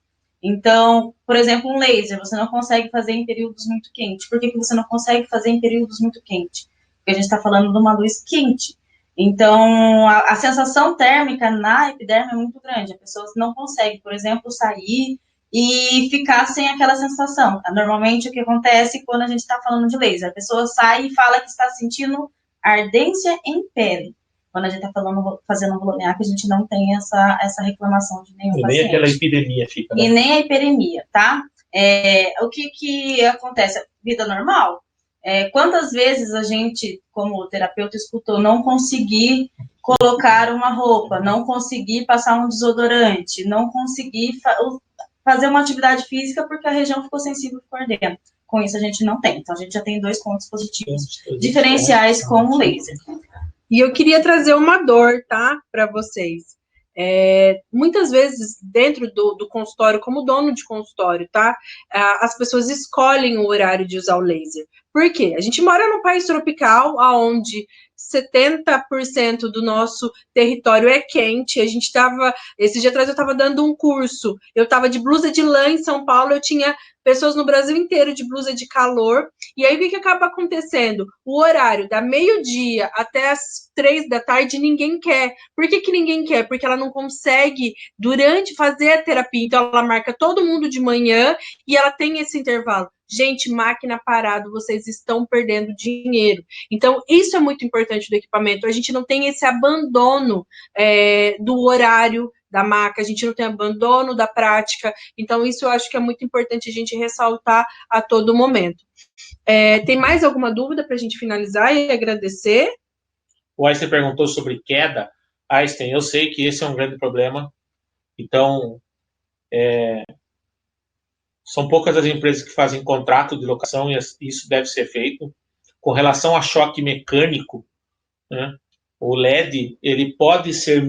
Então, por exemplo, um laser, você não consegue fazer em períodos muito quentes. Por que você não consegue fazer em períodos muito quentes? Porque a gente está falando de uma luz quente. Então, a sensação térmica na epiderme é muito grande. A pessoa não consegue, por exemplo, sair e ficar sem aquela sensação. Normalmente, o que acontece quando a gente está falando de laser? A pessoa sai e fala que está sentindo ardência em pele. Quando a gente está fazendo um Holoniac, a gente não tem essa reclamação de nenhum paciente. Nem aquela epidemia fica, né? E nem a hiperemia, tá? O que acontece? Vida normal? Quantas vezes a gente, como terapeuta, escutou não conseguir colocar uma roupa, não conseguir passar um desodorante, não conseguir fazer uma atividade física porque a região ficou sensível, ficou ardendo. Com isso a gente não tem. Então a gente já tem 2 pontos positivos diferenciais com o laser. E eu queria trazer uma dor, tá, para vocês. Muitas vezes, dentro do consultório, como dono de consultório, tá, as pessoas escolhem o horário de usar o laser. Por quê? A gente mora num país tropical, onde 70% do nosso território é quente. A gente esse dia atrás eu estava dando um curso, eu estava de blusa de lã em São Paulo, eu tinha pessoas no Brasil inteiro de blusa de calor, e aí o que acaba acontecendo? O horário da meio-dia até as 3 da tarde ninguém quer. Por que ninguém quer? Porque ela não consegue, durante, fazer a terapia, então ela marca todo mundo de manhã, e ela tem esse intervalo. Gente, máquina parado, vocês estão perdendo dinheiro. Então, isso é muito importante do equipamento. A gente não tem esse abandono do horário da maca, a gente não tem abandono da prática. Então, isso eu acho que é muito importante a gente ressaltar a todo momento. Tem mais alguma dúvida para a gente finalizar e agradecer? O Einstein perguntou sobre queda. Einstein, eu sei que esse é um grande problema. Então, são poucas as empresas que fazem contrato de locação e isso deve ser feito. Com relação a choque mecânico, né, o LED ele pode ser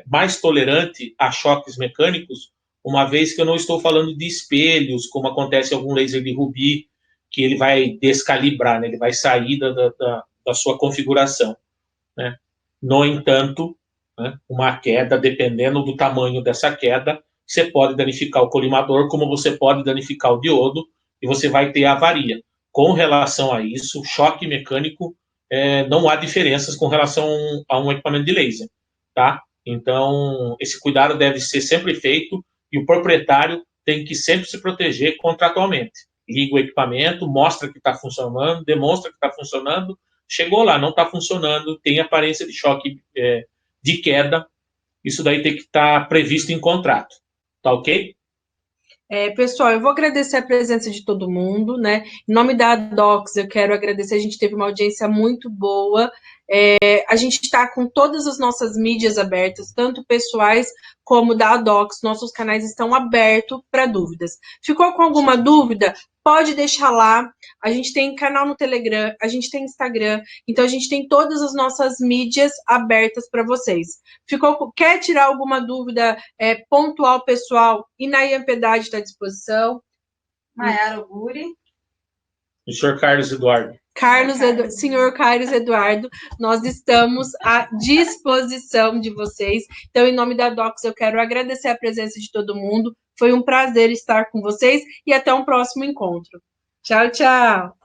mais tolerante a choques mecânicos, uma vez que eu não estou falando de espelhos, como acontece em algum laser de rubi, que ele vai descalibrar, né, ele vai sair da sua configuração, né. No entanto, né, uma queda, dependendo do tamanho dessa queda, você pode danificar o colimador, como você pode danificar o diodo, e você vai ter avaria. Com relação a isso, choque mecânico, não há diferenças com relação a um equipamento de laser, tá? Então, esse cuidado deve ser sempre feito e o proprietário tem que sempre se proteger contratualmente. Liga o equipamento, mostra que está funcionando, demonstra que está funcionando, chegou lá, não está funcionando, tem aparência de choque de queda, isso daí tem que estar previsto em contrato, tá ok? Pessoal, eu vou agradecer a presença de todo mundo, né? Em nome da Docs, eu quero agradecer, a gente teve uma audiência muito boa. A gente está com todas as nossas mídias abertas, tanto pessoais como da Docs, nossos canais estão abertos para dúvidas. Ficou com alguma dúvida? Pode deixar lá. A gente tem canal no Telegram, a gente tem Instagram, então a gente tem todas as nossas mídias abertas para vocês. Quer tirar alguma dúvida pontual, pessoal? Inayan Piedade está à disposição. Maiara Oguri. O senhor Carlos Eduardo. Senhor Carlos Eduardo, nós estamos à disposição de vocês. Então, em nome da Docs, eu quero agradecer a presença de todo mundo. Foi um prazer estar com vocês e até um próximo encontro. Tchau, tchau!